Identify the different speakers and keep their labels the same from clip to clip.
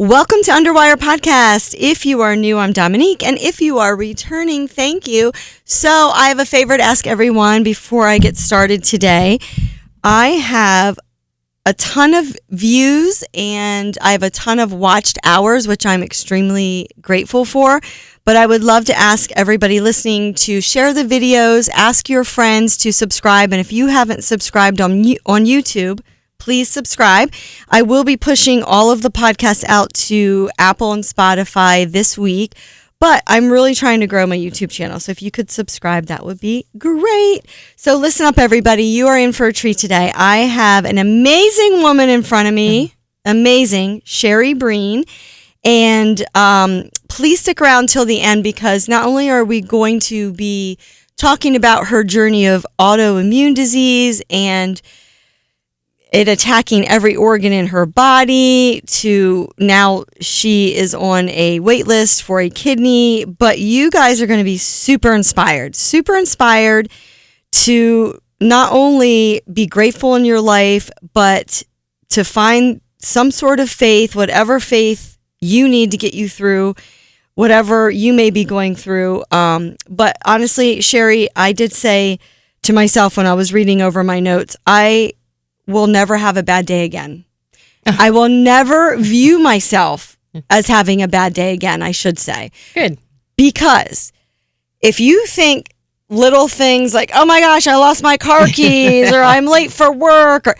Speaker 1: Welcome to Underwire Podcast. If you are new, I'm Dominique, and if you are returning, thank you. So I have a favor to ask everyone before I get started today. I have a ton of views and I have a ton of watched hours, which I'm extremely grateful for. But I would love to ask everybody listening to share the videos, ask your friends to subscribe, and if you haven't subscribed on YouTube, please subscribe. I will be pushing all of the podcasts out to Apple and Spotify this week, but I'm really trying to grow my YouTube channel. So if you could subscribe, that would be great. So listen up, everybody. You are in for a treat today. I have an amazing woman in front of me, amazing, Sherry Breen. And please stick around till the end because not only are we going to be talking about her journey of autoimmune disease and it attacking every organ in her body to now she is on a wait list for a kidney. But you guys are going to be super inspired to not only be grateful in your life, but to find some sort of faith, whatever faith you need to get you through whatever you may be going through. But honestly, Sherry, I did say to myself when I was reading over my notes, I will never have a bad day again. I will never view myself as having a bad day again, I should say.
Speaker 2: Good.
Speaker 1: Because if you think little things like, oh my gosh, I lost my car keys or I'm late for work, or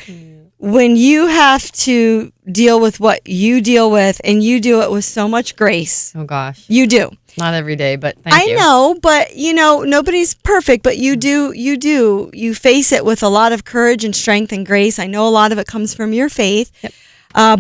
Speaker 1: when you have to deal with what you deal with and you do it with so much grace.
Speaker 2: Oh gosh.
Speaker 1: You do.
Speaker 2: Not every day, but thank you.
Speaker 1: I know, but nobody's perfect, but you do. You face it with a lot of courage and strength and grace. I know a lot of it comes from your faith,
Speaker 2: Yep.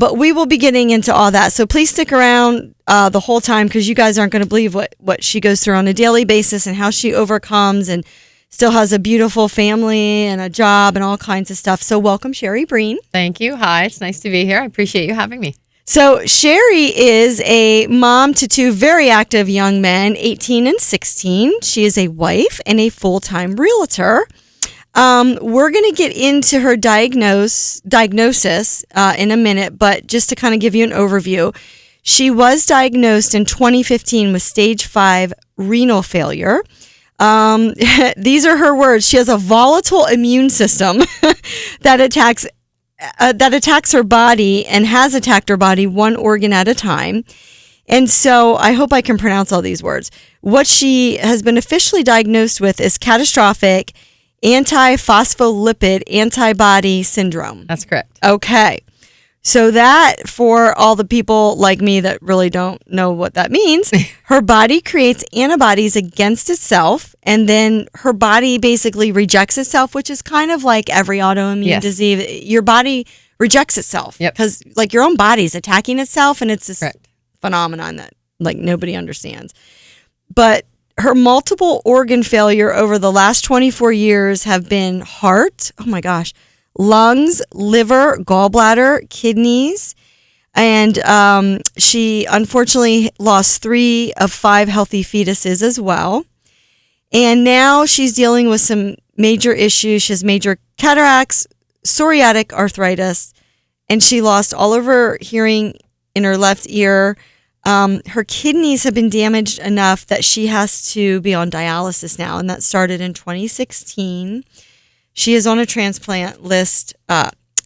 Speaker 1: But we will be getting into all that. So please stick around the whole time because you guys aren't going to believe what she goes through on a daily basis and how she overcomes and still has a beautiful family and a job and all kinds of stuff. So welcome, Sherry Breen.
Speaker 2: Thank you. Hi, it's nice to be here. I appreciate you having me.
Speaker 1: So Sherry is a mom to two very active young men, 18 and 16. She is a wife and a full-time realtor. We're going to get into her diagnosis in a minute, but just to kind of give you an overview, she was diagnosed in 2015 with stage 5 renal failure. These are her words. She has a volatile immune system that attacks her body and has attacked her body one organ at a time. And so I hope I can pronounce all these words. What she has been officially diagnosed with is catastrophic antiphospholipid antibody syndrome.
Speaker 2: That's correct.
Speaker 1: Okay. So that, for all the people like me that really don't know what that means, her body creates antibodies against itself, and then her body basically rejects itself, which is kind of like every autoimmune disease. Your body rejects itself because like your own body's attacking itself, and it's this phenomenon that like nobody understands. But her multiple organ failure over the last 24 years have been heart, oh my gosh, lungs, liver, gallbladder, kidneys, and she unfortunately lost 3 of 5 healthy fetuses as well. And now she's dealing with some major issues. She has major cataracts, psoriatic arthritis, and she lost all of her hearing in her left ear. Her kidneys have been damaged enough that she has to be on dialysis now, and that started in 2016. She is on a transplant list,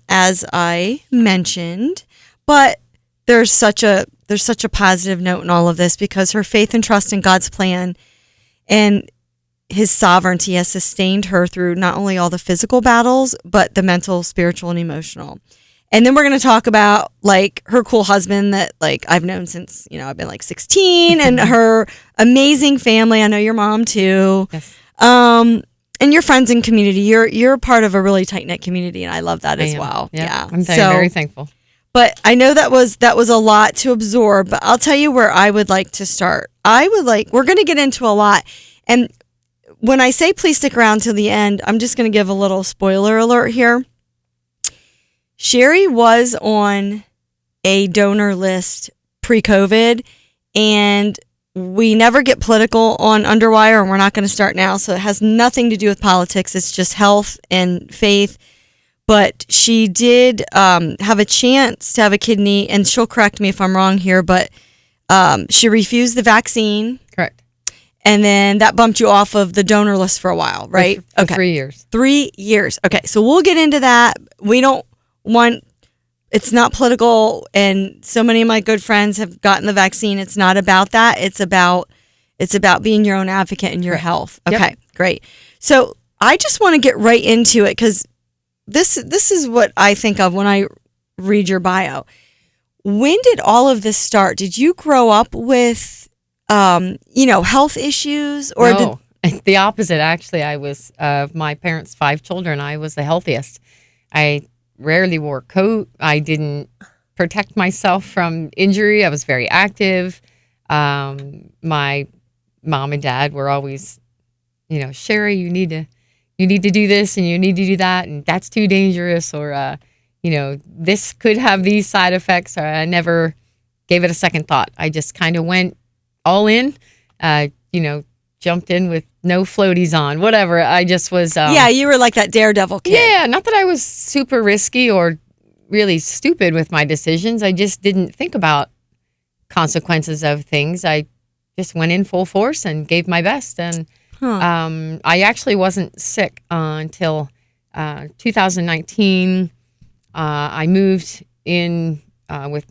Speaker 1: as I mentioned, but there's such a positive note in all of this because her faith and trust in God's plan and His sovereignty has sustained her through not only all the physical battles, but the mental, spiritual, and emotional. And then we're going to talk about like her cool husband that like I've known since, I've been like 16 and her amazing family. I know your mom too.
Speaker 2: Yes.
Speaker 1: And your friends and community, you're part of a really tight-knit community, and I love that as well.
Speaker 2: Yep.
Speaker 1: Yeah,
Speaker 2: I'm very thankful.
Speaker 1: But I know that was a lot to absorb, but I'll tell you where I would like to start. We're going to get into a lot. And when I say please stick around till the end, I'm just going to give a little spoiler alert here. Sherry was on a donor list pre-COVID, and we never get political on Underwire, and we're not going to start now, so it has nothing to do with politics. It's just health and faith. but she did have a chance to have a kidney, and she'll correct me if I'm wrong here, but she refused the vaccine.
Speaker 2: Correct.
Speaker 1: And then that bumped you off of the donor list for a while, right?
Speaker 2: For 3 years.
Speaker 1: 3 years. Okay, so we'll get into that. We don't want, it's not political, and so many of my good friends have gotten the vaccine. It's not about that. It's about being your own advocate in your health. Okay,
Speaker 2: Yep.
Speaker 1: great. So I just want to get right into it, because this is what I think of when I read your bio. When did all of this start? Did you grow up with health issues, or
Speaker 2: No, the opposite. Actually, I was of my parents' 5 children. I was the healthiest. I rarely wore a coat. I didn't protect myself from injury. I was very active. My mom and dad were always, Sherry, you need to do this and you need to do that, and that's too dangerous, or this could have these side effects. Or I never gave it a second thought. I just kind of went all in, jumped in with no floaties on, whatever. I just was.
Speaker 1: You were like that daredevil kid.
Speaker 2: Yeah, not that I was super risky or really stupid with my decisions. I just didn't think about consequences of things. I just went in full force and gave my best. And I actually wasn't sick until 2019. I moved in with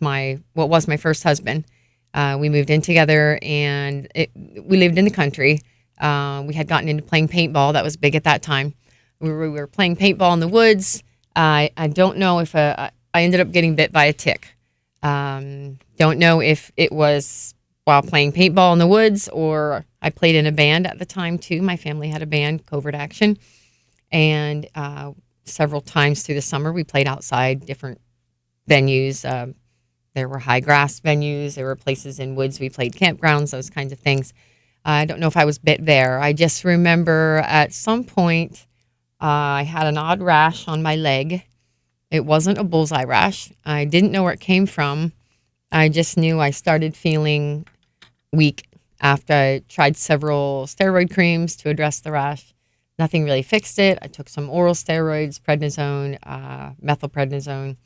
Speaker 2: what was my first husband. We moved in together, and we lived in the country. We had gotten into playing paintball. That was big at that time. We were playing paintball in the woods. I don't know if I ended up getting bit by a tick. Don't know if it was while playing paintball in the woods, or I played in a band at the time too. My family had a band, Covert Action, and several times through the summer we played outside different venues. There were high grass venues. There were places in woods. We played campgrounds, those kinds of things. I don't know if I was bit there. I just remember at some point I had an odd rash on my leg. It wasn't a bullseye rash. I didn't know where it came from. I just knew I started feeling weak after I tried several steroid creams to address the rash. Nothing really fixed it. I took some oral steroids, prednisone, methylprednisone.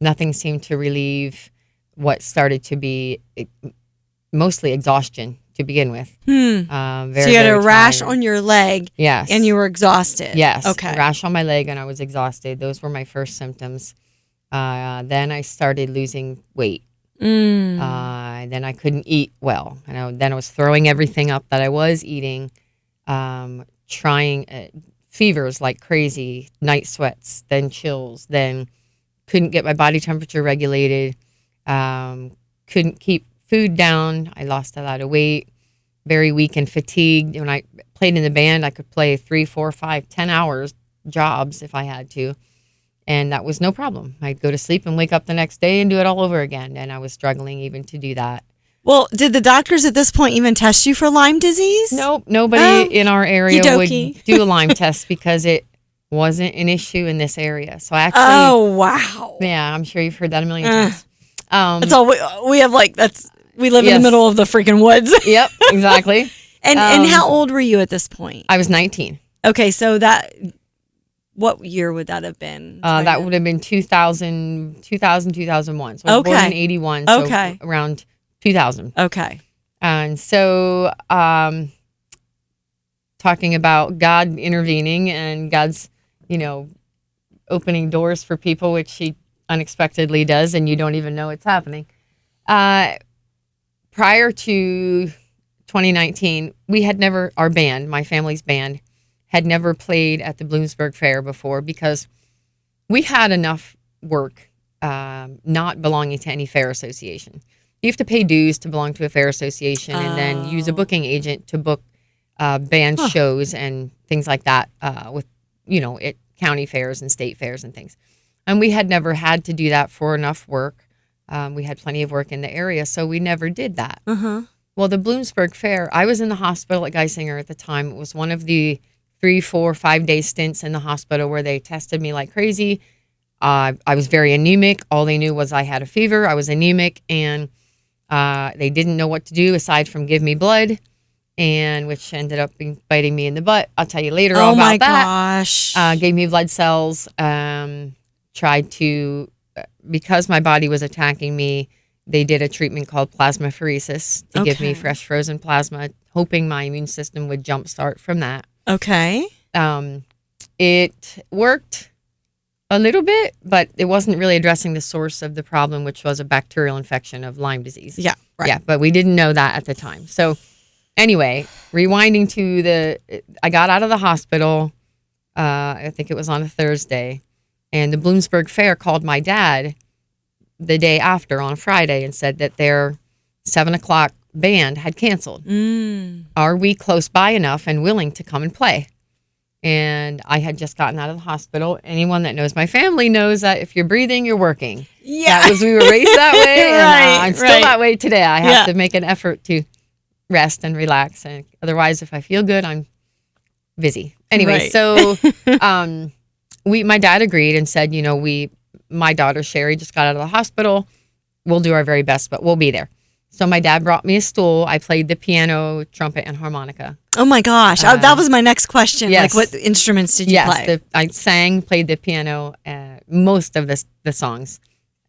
Speaker 2: Nothing seemed to relieve what started to be mostly exhaustion to begin with.
Speaker 1: So you had a rash on your leg.
Speaker 2: Yes.
Speaker 1: And you were exhausted.
Speaker 2: Yes.
Speaker 1: Okay.
Speaker 2: Rash on my leg, and I was exhausted. Those were my first symptoms. Then I started losing weight. Then I couldn't eat well. Then I was throwing everything up that I was eating, trying fevers like crazy, night sweats, then chills, then couldn't get my body temperature regulated, couldn't keep food down. I lost a lot of weight, very weak and fatigued. When I played in the band, I could play 3, 4, 5, 10 hours jobs if I had to. And that was no problem. I'd go to sleep and wake up the next day and do it all over again. And I was struggling even to do that.
Speaker 1: Well, did the doctors at this point even test you for Lyme disease?
Speaker 2: Nope. Nobody in our area would
Speaker 1: Okey-dokey.
Speaker 2: do a Lyme test because it wasn't an issue in this area. So I actually...
Speaker 1: Oh, wow.
Speaker 2: Yeah, I'm sure you've heard that a million times.
Speaker 1: That's all we have. We live in
Speaker 2: Yes.
Speaker 1: the middle of the freaking woods.
Speaker 2: Yep, exactly.
Speaker 1: And how old were you at this point?
Speaker 2: I was 19.
Speaker 1: Okay, so what year would that have been?
Speaker 2: That would have been 2000, 2001. So I was born in 81, so around 2000.
Speaker 1: Okay.
Speaker 2: And so talking about God intervening and God's, opening doors for people, which he unexpectedly does, and you don't even know it's happening. Prior to 2019, our band, my family's band, had never played at the Bloomsburg Fair before because we had enough work not belonging to any fair association. You have to pay dues to belong to a fair association and then use a booking agent to book band shows and things like that with, at county fairs and state fairs and things. And we had never had to do that for enough work. We had plenty of work in the area, so we never did that.
Speaker 1: Uh-huh.
Speaker 2: Well, the Bloomsburg Fair, I was in the hospital at Geisinger at the time. It was one of the 3, 4, 5-day stints in the hospital where they tested me like crazy. I was very anemic. All they knew was I had a fever. I was anemic, and they didn't know what to do aside from give me blood. and which ended up biting me in the butt. I'll tell you later
Speaker 1: Oh
Speaker 2: all
Speaker 1: my
Speaker 2: about that.
Speaker 1: gosh.
Speaker 2: Gave me blood cells. Tried to, because my body was attacking me, they did a treatment called plasmapheresis to give me
Speaker 1: Okay.
Speaker 2: fresh frozen plasma, hoping my immune system would jumpstart from that.
Speaker 1: Okay.
Speaker 2: It worked a little bit, but it wasn't really addressing the source of the problem, which was a bacterial infection of Lyme disease.
Speaker 1: Yeah. Right.
Speaker 2: Yeah, but we didn't know that at the time. So anyway, rewinding to I got out of the hospital, I think it was on a Thursday, and the Bloomsburg Fair called my dad the day after on a Friday and said that their 7:00 band had canceled. Are we close by enough and willing to come and play? And I had just gotten out of the hospital. Anyone that knows my family knows that if you're breathing, you're working.
Speaker 1: Yeah.
Speaker 2: That was, we were raised that way. And I'm still
Speaker 1: right.
Speaker 2: that way today. I have to make an effort to rest and relax. And otherwise, if I feel good, I'm busy. Anyway,
Speaker 1: Right.
Speaker 2: so my dad agreed and said, my daughter Sherry just got out of the hospital. We'll do our very best, but we'll be there. So my dad brought me a stool. I played the piano, trumpet, and harmonica.
Speaker 1: Oh my gosh. That was my next question.
Speaker 2: Yes.
Speaker 1: Like, what instruments did you play?
Speaker 2: Yes, I sang, played the piano, most of the songs,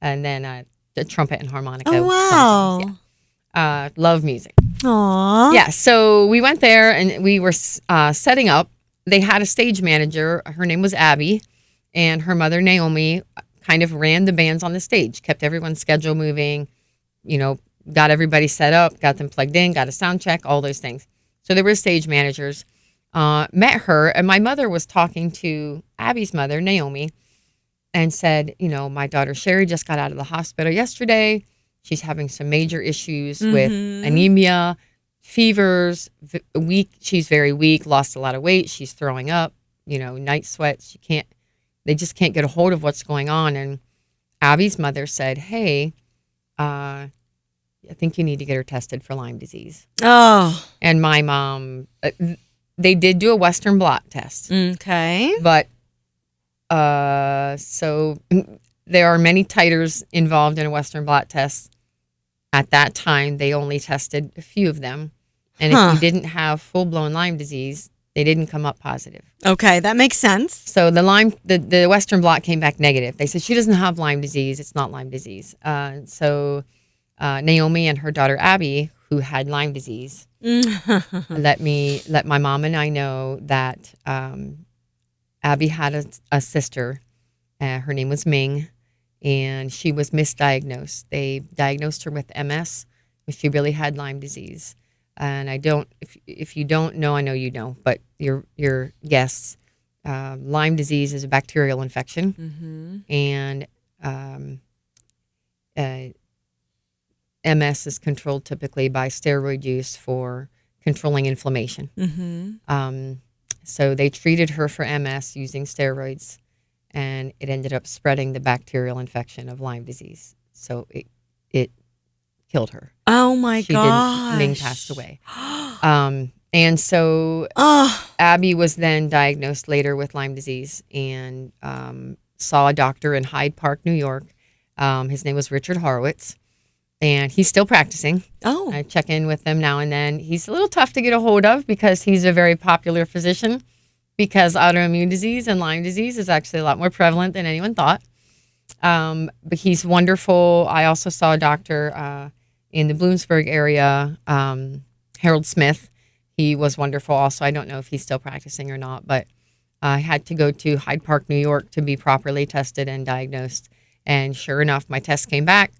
Speaker 2: and then the trumpet and harmonica.
Speaker 1: Oh, wow.
Speaker 2: Songs, yeah. Love music.
Speaker 1: Aw.
Speaker 2: Yeah, so we went there and we were setting up. They had a stage manager. Her name was Abby, and her mother, Naomi, kind of ran the bands on the stage, kept everyone's schedule moving, got everybody set up, got them plugged in, got a sound check, all those things. So there were stage managers. Met her, and my mother was talking to Abby's mother, Naomi, and said, my daughter Sherry just got out of the hospital yesterday. She's having some major issues with anemia, fevers, weak. She's very weak, lost a lot of weight. She's throwing up, night sweats. They just can't get a hold of what's going on. And Abby's mother said, hey, I think you need to get her tested for Lyme disease.
Speaker 1: Oh.
Speaker 2: And my mom, they did do a Western blot test.
Speaker 1: Okay.
Speaker 2: But, so there are many titers involved in a Western blot test. At that time, they only tested a few of them. And if you didn't have full-blown Lyme disease, they didn't come up positive.
Speaker 1: Okay, that makes sense.
Speaker 2: So the Western blot came back negative. They said she doesn't have Lyme disease. It's not Lyme disease. So Naomi and her daughter Abby, who had Lyme disease, let my mom and I know that Abby had a sister. Her name was Ming, and she was misdiagnosed. They diagnosed her with MS, but she really had Lyme disease. And if you don't know, I know you know, but your guests, Lyme disease is a bacterial infection, and MS is controlled typically by steroid use for controlling inflammation. So they treated her for MS using steroids, and it ended up spreading the bacterial infection of Lyme disease. So it killed her.
Speaker 1: Oh my gosh.
Speaker 2: Ming passed away. And so Abby was then diagnosed later with Lyme disease and saw a doctor in Hyde Park, New York. His name was Richard Horowitz, and he's still practicing.
Speaker 1: Oh.
Speaker 2: I check in with him now and then. He's a little tough to get a hold of because he's a very popular physician, because autoimmune disease and Lyme disease is actually a lot more prevalent than anyone thought. But he's wonderful. I also saw a doctor in the Bloomsburg area, Harold Smith. He was wonderful also. I don't know if he's still practicing or not, but I had to go to Hyde Park, New York to be properly tested and diagnosed. And sure enough, my test came back.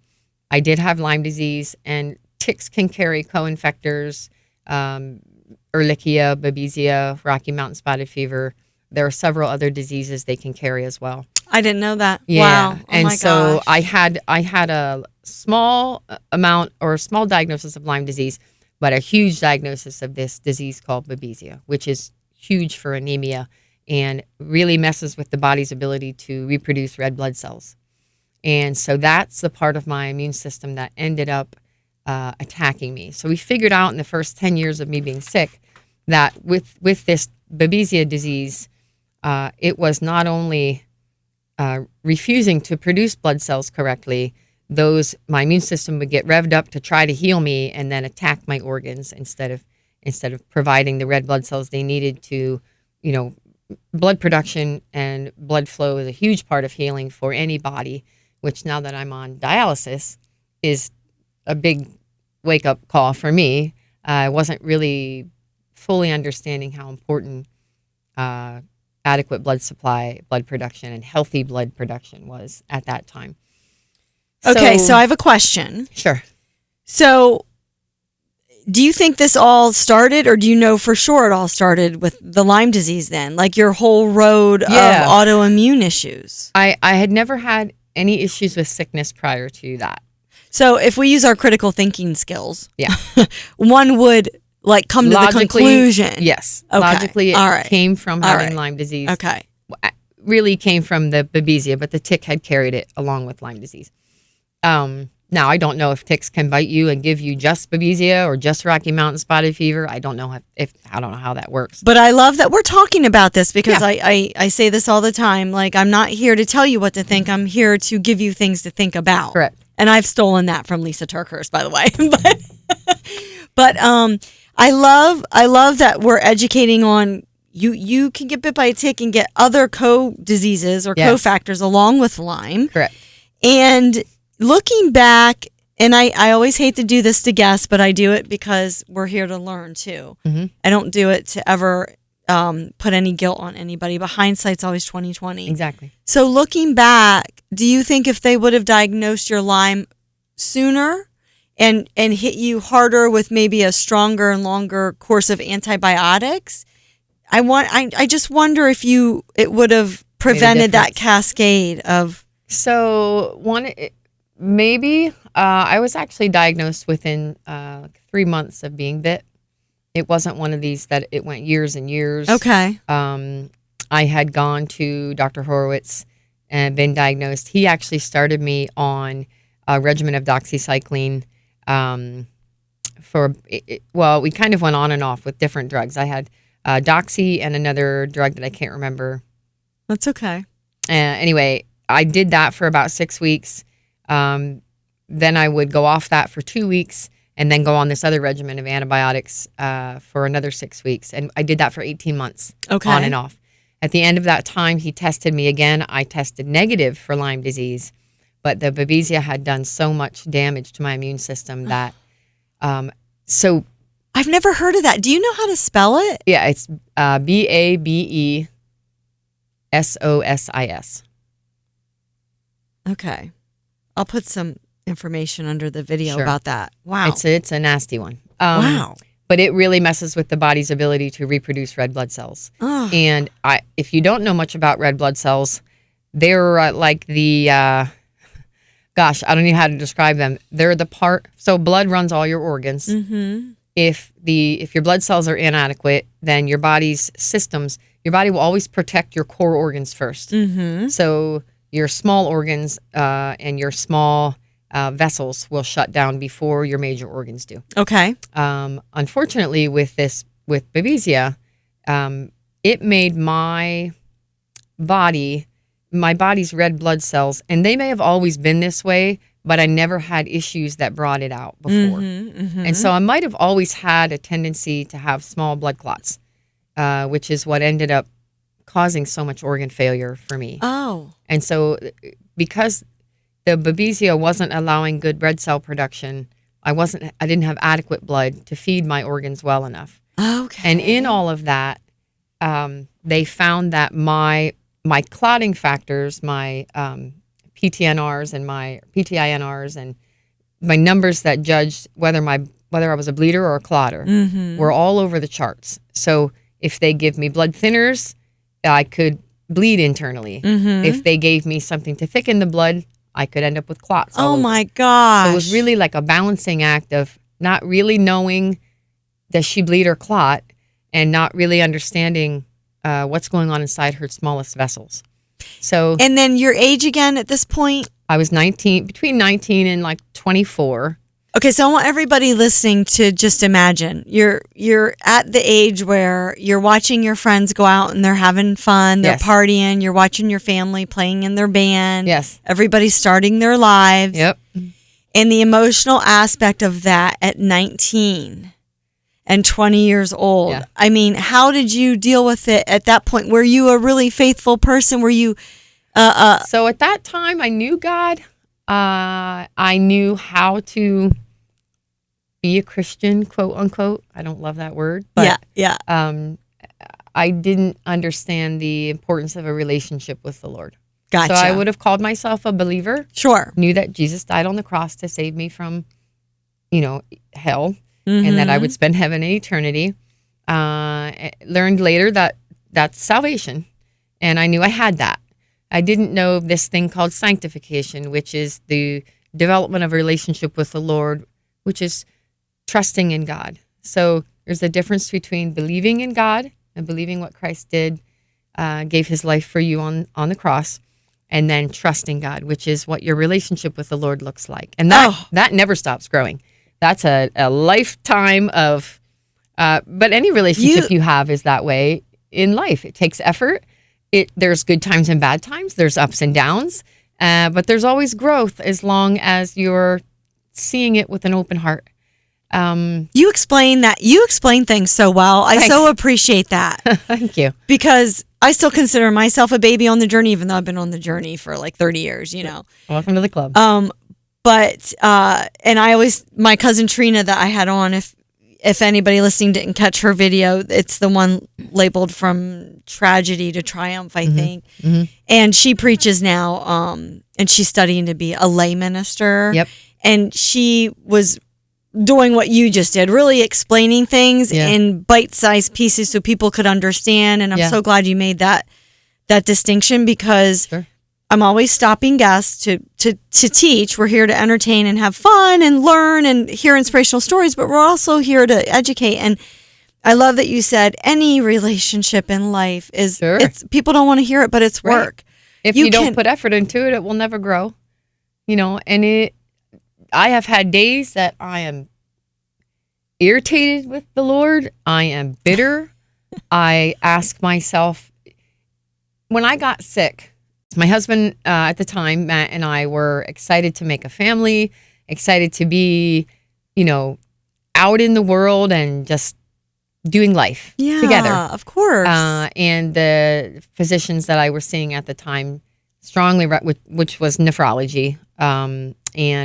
Speaker 2: I did have Lyme disease, and ticks can carry co-infectors, Ehrlichia, Babesia, Rocky Mountain spotted fever. There are several other diseases they can carry as well.
Speaker 1: I didn't know that.
Speaker 2: Yeah.
Speaker 1: Wow. Oh
Speaker 2: And
Speaker 1: my
Speaker 2: so
Speaker 1: gosh.
Speaker 2: I had a small amount or a small diagnosis of Lyme disease, but a huge diagnosis of this disease called Babesia, which is huge for anemia and really messes with the body's ability to reproduce red blood cells. And so that's the part of my immune system that ended up attacking me. So we figured out in the first 10 years of me being sick that with this Babesia disease, it was not only refusing to produce blood cells correctly, my immune system would get revved up to try to heal me and then attack my organs instead of instead of providing the red blood cells they needed to, blood production and blood flow is a huge part of healing for any body, which now that I'm on dialysis is a big wake-up call for me. I wasn't really fully understanding how important adequate blood supply, blood production, and healthy blood production was at that time.
Speaker 1: Okay, so I have a question.
Speaker 2: Sure.
Speaker 1: So do you think this all started, or do you know for sure it all started with the Lyme disease then? Like your whole road of autoimmune issues?
Speaker 2: I had never had any issues with sickness prior to that.
Speaker 1: So if we use our critical thinking skills,
Speaker 2: yeah,
Speaker 1: one would come to the conclusion.
Speaker 2: Yes.
Speaker 1: Okay.
Speaker 2: Logically, it came from having Lyme disease.
Speaker 1: Okay.
Speaker 2: Really came from the Babesia, but the tick had carried it along with Lyme disease. Now, I don't know if ticks can bite you and give you just Babesia or just Rocky Mountain spotted fever. I don't know I don't know how that works.
Speaker 1: But I love that we're talking about this because I say this all the time. Like, I'm not here to tell you what to think. I'm here to give you things to think about.
Speaker 2: Correct.
Speaker 1: And I've stolen that from Lisa Turkhurst, by the way. but I love that we're educating on you can get bit by a tick and get other co-diseases or cofactors along with Lyme.
Speaker 2: Correct.
Speaker 1: And looking back, and I always hate to do this to guests, but I do it because we're here to learn too.
Speaker 2: Mm-hmm.
Speaker 1: I don't do it to ever put any guilt on anybody, but hindsight's always 20/20.
Speaker 2: Exactly.
Speaker 1: So looking back, do you think if they would have diagnosed your Lyme sooner and hit you harder with maybe a stronger and longer course of antibiotics, I just wonder if it would have prevented that cascade of.
Speaker 2: So maybe I was actually diagnosed within 3 months of being bit. It wasn't one of these that it went years and years.
Speaker 1: Okay.
Speaker 2: I had gone to Dr. Horowitz and been diagnosed. He actually started me on a regimen of doxycycline we kind of went on and off with different drugs. I had doxy and another drug that I can't remember.
Speaker 1: That's okay.
Speaker 2: Anyway, I did that for about 6 weeks. Then I would go off that for 2 weeks and then go on this other regimen of antibiotics for another 6 weeks. And I did that for 18 months on and off. At the end of that time, he tested me again. I tested negative for Lyme disease, but the Babesia had done so much damage to my immune system that, so.
Speaker 1: I've never heard of that. Do you know how to spell it?
Speaker 2: Yeah, it's Babesiosis.
Speaker 1: Okay. I'll put some information under the video about that. Wow.
Speaker 2: It's a nasty one.
Speaker 1: Wow.
Speaker 2: But it really messes with the body's ability to reproduce red blood cells.
Speaker 1: Oh.
Speaker 2: And if you don't know much about red blood cells, they're like the, I don't know how to describe them. They're the part, so blood runs all your organs.
Speaker 1: Mm-hmm.
Speaker 2: If your blood cells are inadequate, then your body's systems, your body will always protect your core organs first.
Speaker 1: Mm-hmm.
Speaker 2: So your small organs and your small vessels will shut down before your major organs do.
Speaker 1: Okay.
Speaker 2: Unfortunately, with Babesia, it made my body's red blood cells, and they may have always been this way, but I never had issues that brought it out before.
Speaker 1: Mm-hmm, mm-hmm.
Speaker 2: And so I might have always had a tendency to have small blood clots, which is what ended up causing so much organ failure for me.
Speaker 1: Oh.
Speaker 2: And so because the Babesia wasn't allowing good red cell production, I didn't have adequate blood to feed my organs well enough.
Speaker 1: Okay.
Speaker 2: And in all of that, they found that my clotting factors, my PTNRs and my PTINRs and my numbers that judged whether I was a bleeder or a clotter
Speaker 1: mm-hmm.
Speaker 2: were all over the charts. So if they give me blood thinners, I could bleed internally.
Speaker 1: Mm-hmm.
Speaker 2: If they gave me something to thicken the blood, I could end up with clots.
Speaker 1: Oh my gosh.
Speaker 2: So it was really like a balancing act of not really knowing does she bleed or clot and not really understanding what's going on inside her smallest vessels. So,
Speaker 1: and then your age again at this point?
Speaker 2: I was between 19 and like 24.
Speaker 1: Okay, so I want everybody listening to just imagine you're at the age where you're watching your friends go out and they're having fun, they're partying, you're watching your family playing in their band.
Speaker 2: Yes.
Speaker 1: Everybody's starting their lives.
Speaker 2: Yep.
Speaker 1: And the emotional aspect of that at 19. and 20 years old.
Speaker 2: Yeah.
Speaker 1: I mean, how did you deal with it at that point? Were you a really faithful person? Were you
Speaker 2: So at that time, I knew God. I knew how to be a Christian, quote unquote. I don't love that word, but
Speaker 1: yeah.
Speaker 2: I didn't understand the importance of a relationship with the Lord.
Speaker 1: Gotcha.
Speaker 2: So I would have called myself a believer.
Speaker 1: Sure.
Speaker 2: Knew that Jesus died on the cross to save me from, hell, and that I would spend heaven and eternity. Learned later that that's salvation, and I knew I had that. I didn't know this thing called sanctification, which is the development of a relationship with the Lord, which is trusting in God. So there's a difference between believing in God and believing what Christ did, gave his life for you on the cross, and then trusting God, which is what your relationship with the Lord looks like. And that never stops growing. That's a lifetime of, but any relationship you have is that way in life. It takes effort. There's good times and bad times. There's ups and downs, but there's always growth as long as you're seeing it with an open heart.
Speaker 1: You explain things so well. I so appreciate that.
Speaker 2: Thank you.
Speaker 1: Because I still consider myself a baby on the journey, even though I've been on the journey for like 30 years,
Speaker 2: Welcome to the club.
Speaker 1: But and I always, my cousin Trina that I had on, if anybody listening didn't catch her video, it's the one labeled From Tragedy to Triumph, I think. Mm-hmm. And she preaches now, and she's studying to be a lay minister.
Speaker 2: Yep.
Speaker 1: And she was doing what you just did, really explaining things in bite-sized pieces so people could understand. And I'm so glad you made that distinction, because I'm always stopping guests to teach. We're here to entertain and have fun and learn and hear inspirational stories, but we're also here to educate. And I love that you said any relationship in life is, it's, people don't want to hear it, but it's work.
Speaker 2: If you don't put effort into it, it will never grow. And I have had days that I am irritated with the Lord. I am bitter. I ask myself, when I got sick, my husband at the time, Matt, and I were excited to make a family, excited to be, out in the world and just doing life together.
Speaker 1: Of course.
Speaker 2: And the physicians that I was seeing at the time strongly, which was nephrology and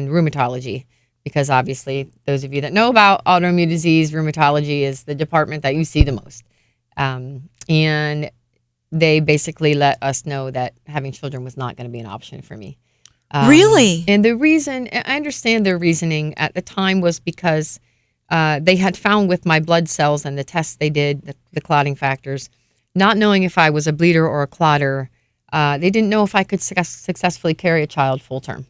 Speaker 2: rheumatology, because obviously those of you that know about autoimmune disease, rheumatology is the department that you see the most. And they basically let us know that having children was not going to be an option for me.
Speaker 1: Really?
Speaker 2: And the reason, I understand their reasoning at the time, was because they had found with my blood cells and the tests they did, the clotting factors, not knowing if I was a bleeder or a clotter, they didn't know if I could successfully carry a child full term.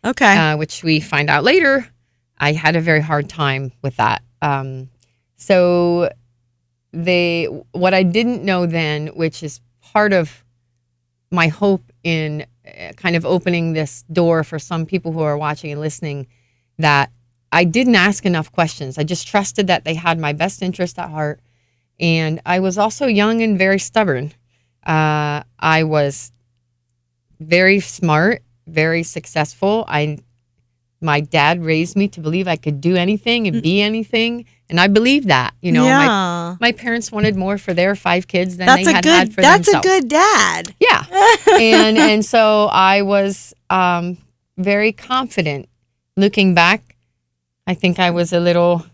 Speaker 1: Okay.
Speaker 2: Which we find out later, I had a very hard time with that. So what I didn't know then, which is part of my hope in kind of opening this door for some people who are watching and listening, that I didn't ask enough questions. I just trusted that they had my best interest at heart. And I was also young and very stubborn. I was very smart, very successful. My dad raised me to believe I could do anything and be anything. And I believe that, my parents wanted more for their 5 kids than they had for themselves.
Speaker 1: That's a good dad.
Speaker 2: Yeah. and so I was very confident. Looking back, I think I was a little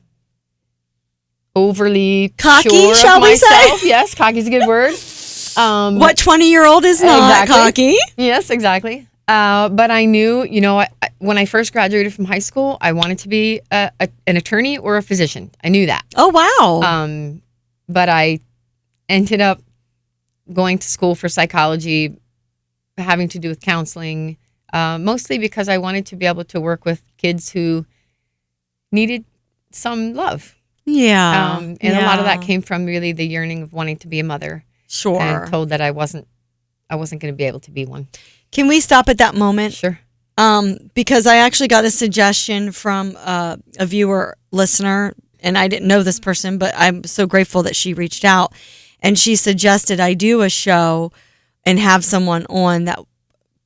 Speaker 2: overly
Speaker 1: cocky,
Speaker 2: sure
Speaker 1: shall
Speaker 2: of
Speaker 1: we
Speaker 2: myself.
Speaker 1: say?
Speaker 2: Yes, cocky is a good word.
Speaker 1: What 20-year-old is not cocky?
Speaker 2: Yes, exactly. But I knew, when I first graduated from high school, I wanted to be an attorney or a physician. I knew that.
Speaker 1: Oh, wow.
Speaker 2: But I ended up going to school for psychology, having to do with counseling, mostly because I wanted to be able to work with kids who needed some love.
Speaker 1: Yeah.
Speaker 2: And a lot of that came from really the yearning of wanting to be a mother.
Speaker 1: Sure.
Speaker 2: And told that I wasn't going to be able to be one.
Speaker 1: Can we stop at that moment?
Speaker 2: Sure.
Speaker 1: Because I actually got a suggestion from a viewer listener, and I didn't know this person, but I'm so grateful that she reached out, and she suggested I do a show and have someone on that,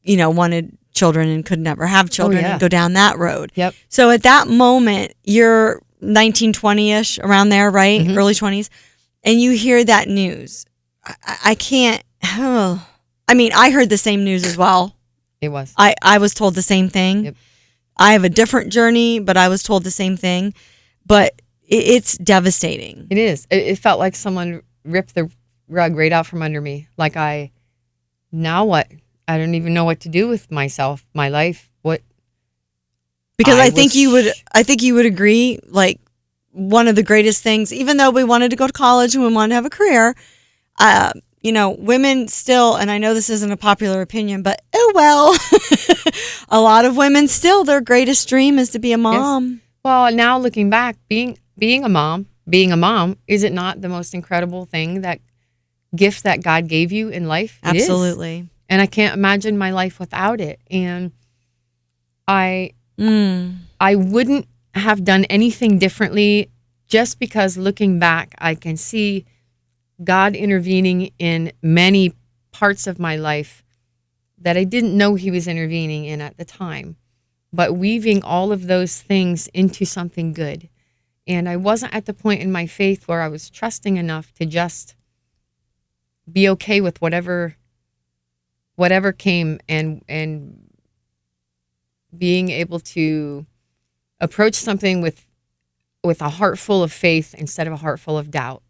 Speaker 1: wanted children and could never have children and go down that road.
Speaker 2: Yep.
Speaker 1: So at that moment, you're 1920-ish, around there, right?
Speaker 2: Mhm.
Speaker 1: Early 20s. And you hear that news. I can't. I mean, I heard the same news as well.
Speaker 2: It was.
Speaker 1: I was told the same thing.
Speaker 2: Yep.
Speaker 1: I have a different journey, but I was told the same thing. But it's devastating.
Speaker 2: It is. It felt like someone ripped the rug right out from under me. Like now what? I don't even know what to do with myself, my life. What?
Speaker 1: Because I think you would agree, like, one of the greatest things, even though we wanted to go to college and we wanted to have a career, women still, and I know this isn't a popular opinion, but oh well, a lot of women still, their greatest dream is to be a mom.
Speaker 2: Yes. Well, now looking back, being a mom, is it not the most incredible thing, that gift that God gave you in life? It
Speaker 1: Absolutely.
Speaker 2: is. And I can't imagine my life without it. And I wouldn't have done anything differently, just because looking back, I can see God intervening in many parts of my life that I didn't know he was intervening in at the time, but weaving all of those things into something good. And I wasn't at the point in my faith where I was trusting enough to just be okay with whatever came, and being able to approach something with a heart full of faith instead of a heart full of doubt.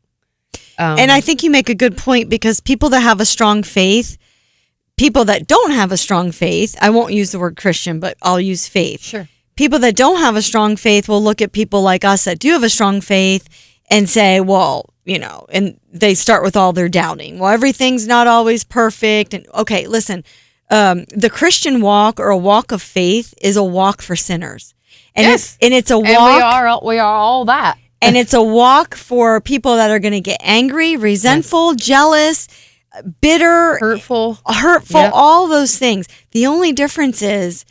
Speaker 1: And I think you make a good point, because people that have a strong faith, people that don't have a strong faith, I won't use the word Christian, but I'll use faith.
Speaker 2: Sure.
Speaker 1: People that don't have a strong faith will look at people like us that do have a strong faith and say, well, and they start with all their doubting. Well, everything's not always perfect. And okay, listen, the Christian walk, or a walk of faith, is a walk for sinners. And
Speaker 2: yes.
Speaker 1: It's a walk.
Speaker 2: And we are all that.
Speaker 1: And it's a walk for people that are going to get angry, resentful, jealous, bitter,
Speaker 2: hurtful,
Speaker 1: yep. All those things. The only difference is,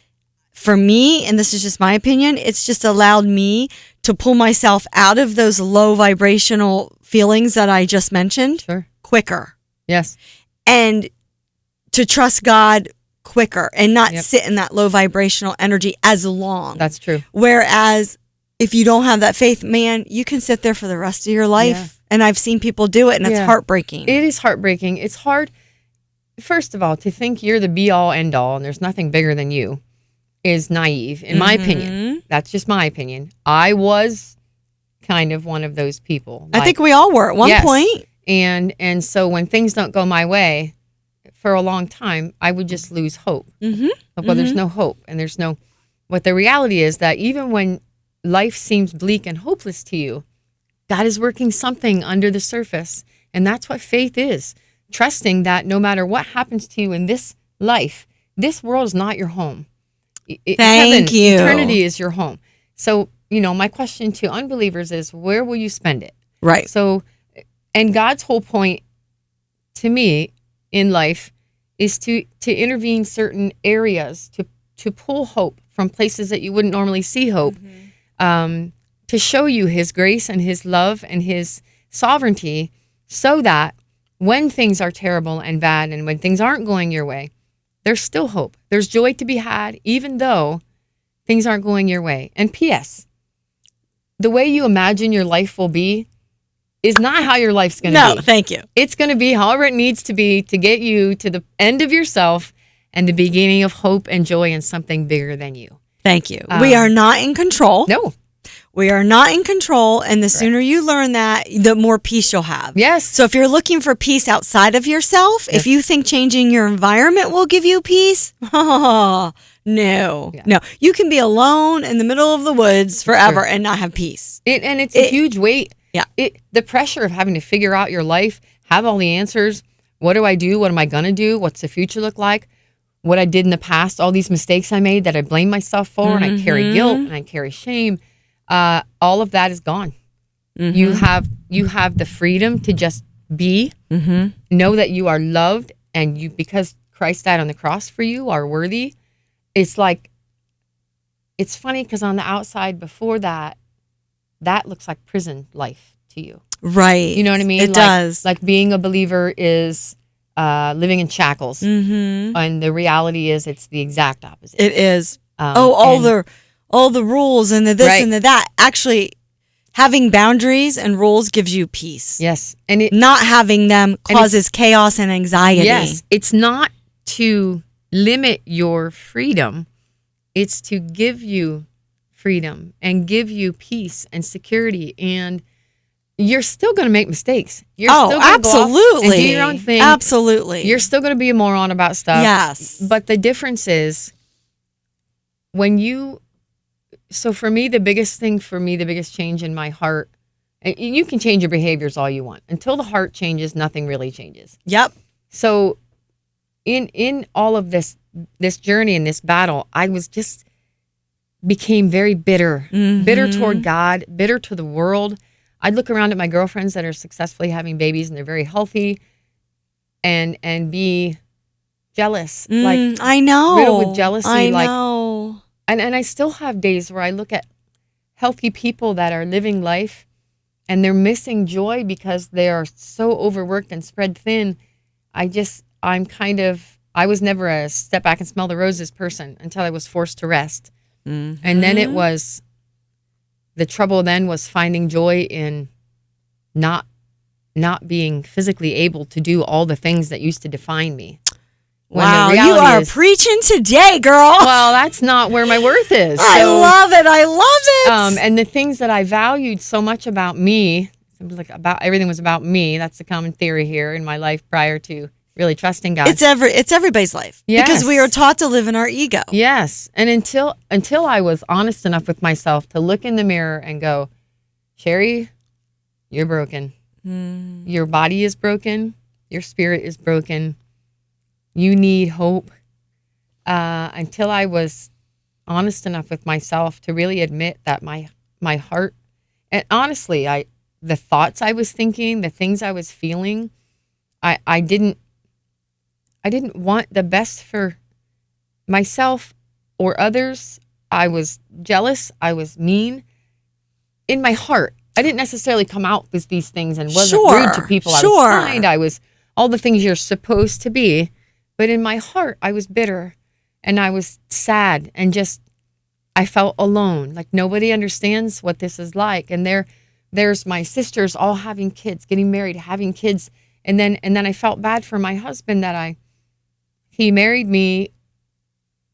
Speaker 1: for me, and this is just my opinion, it's just allowed me to pull myself out of those low vibrational feelings that I just mentioned quicker.
Speaker 2: Yes.
Speaker 1: And to trust God quicker and not sit in that low vibrational energy as long.
Speaker 2: That's true.
Speaker 1: Whereas if you don't have that faith, man, you can sit there for the rest of your life. Yeah. And I've seen people do it, and it's heartbreaking.
Speaker 2: It is heartbreaking. It's hard, first of all, to think you're the be-all, end-all, and there's nothing bigger than you, is naive, in my opinion. That's just my opinion. I was kind of one of those people.
Speaker 1: I think we all were at one point.
Speaker 2: And so when things don't go my way, for a long time, I would just lose hope. There's no hope, and there's no... But the reality is that even when life seems bleak and hopeless to you, God is working something under the surface. And that's what faith is. Trusting that no matter what happens to you in this life, this world is not your home.
Speaker 1: Thank you.
Speaker 2: Eternity is your home. So, my question to unbelievers is, where will you spend it?
Speaker 1: Right.
Speaker 2: So, and God's whole point to me in life is to intervene certain areas, to pull hope from places that you wouldn't normally see hope. To show you his grace and his love and his sovereignty, so that when things are terrible and bad, and when things aren't going your way, there's still hope. There's joy to be had, even though things aren't going your way. And P.S., the way you imagine your life will be is not how your life's going to be.
Speaker 1: No, thank you.
Speaker 2: It's going to be however it needs to be to get you to the end of yourself and the beginning of hope and joy in something bigger than you.
Speaker 1: Thank you. We are not in control.
Speaker 2: No.
Speaker 1: We are not in control, and the sooner you learn that, the more peace you'll have.
Speaker 2: Yes.
Speaker 1: So if you're looking for peace outside of yourself, if you think changing your environment will give you peace, no. You can be alone in the middle of the woods forever and not have peace.
Speaker 2: And it's a huge weight.
Speaker 1: Yeah.
Speaker 2: The pressure of having to figure out your life, have all the answers. What do I do? What am I going to do? What's the future look like? What I did in the past, all these mistakes I made that I blame myself for, and I carry guilt and I carry shame. All of that is gone. You have the freedom to just be, know that you are loved, and you, because Christ died on the cross for you, are worthy. It's like, it's funny because on the outside before that looks like prison life to you.
Speaker 1: Right.
Speaker 2: You know what I mean?
Speaker 1: It does.
Speaker 2: Like being a believer is living in shackles. And the reality is it's the exact opposite.
Speaker 1: It is. All the rules and the this and the that. Actually, Having boundaries and rules gives you peace.
Speaker 2: Yes. And
Speaker 1: not having them causes chaos and anxiety.
Speaker 2: Yes. It's not to limit your freedom. It's to give you freedom and give you peace and security. And you're still going to make mistakes. You're still going to go off and do your own thing.
Speaker 1: Absolutely.
Speaker 2: You're still going to be a moron about stuff.
Speaker 1: Yes.
Speaker 2: But the difference is so for me, the biggest change in my heart, and you can change your behaviors all you want. Until the heart changes, nothing really changes.
Speaker 1: Yep.
Speaker 2: So in all of this journey and this battle, I became very bitter.
Speaker 1: Mm-hmm.
Speaker 2: Bitter toward God, bitter to the world. I'd look around at my girlfriends that are successfully having babies and they're very healthy and be jealous. Like
Speaker 1: I know.
Speaker 2: Riddled with jealousy.
Speaker 1: I know.
Speaker 2: And I still have days where I look at healthy people that are living life and they're missing joy because they are so overworked and spread thin. I was never a step back and smell the roses person until I was forced to rest. Mm-hmm. And then the trouble then was finding joy in not being physically able to do all the things that used to define me.
Speaker 1: Wow, you are preaching today, girl.
Speaker 2: Well, that's not where my worth is.
Speaker 1: I love it.
Speaker 2: And the things that I valued so much about me, everything was about me. That's the common theory here in my life prior to really trusting God.
Speaker 1: It's everybody's life.
Speaker 2: Yes.
Speaker 1: Because we are taught to live in our ego.
Speaker 2: Yes. And until I was honest enough with myself to look in the mirror and go, Sherry, you're broken. Your body is broken. Your spirit is broken. You need hope. Until I was honest enough with myself to really admit that my heart, and honestly, the thoughts I was thinking, the things I was feeling, I didn't want the best for myself or others. I was jealous. I was mean in my heart. I didn't necessarily come out with these things and wasn't rude to people. I was kind. I was all the things you're supposed to be. But in my heart, I was bitter and I was sad and I felt alone. Like nobody understands what this is like. And there's my sisters all having kids, getting married, having kids. And then I felt bad for my husband that he married me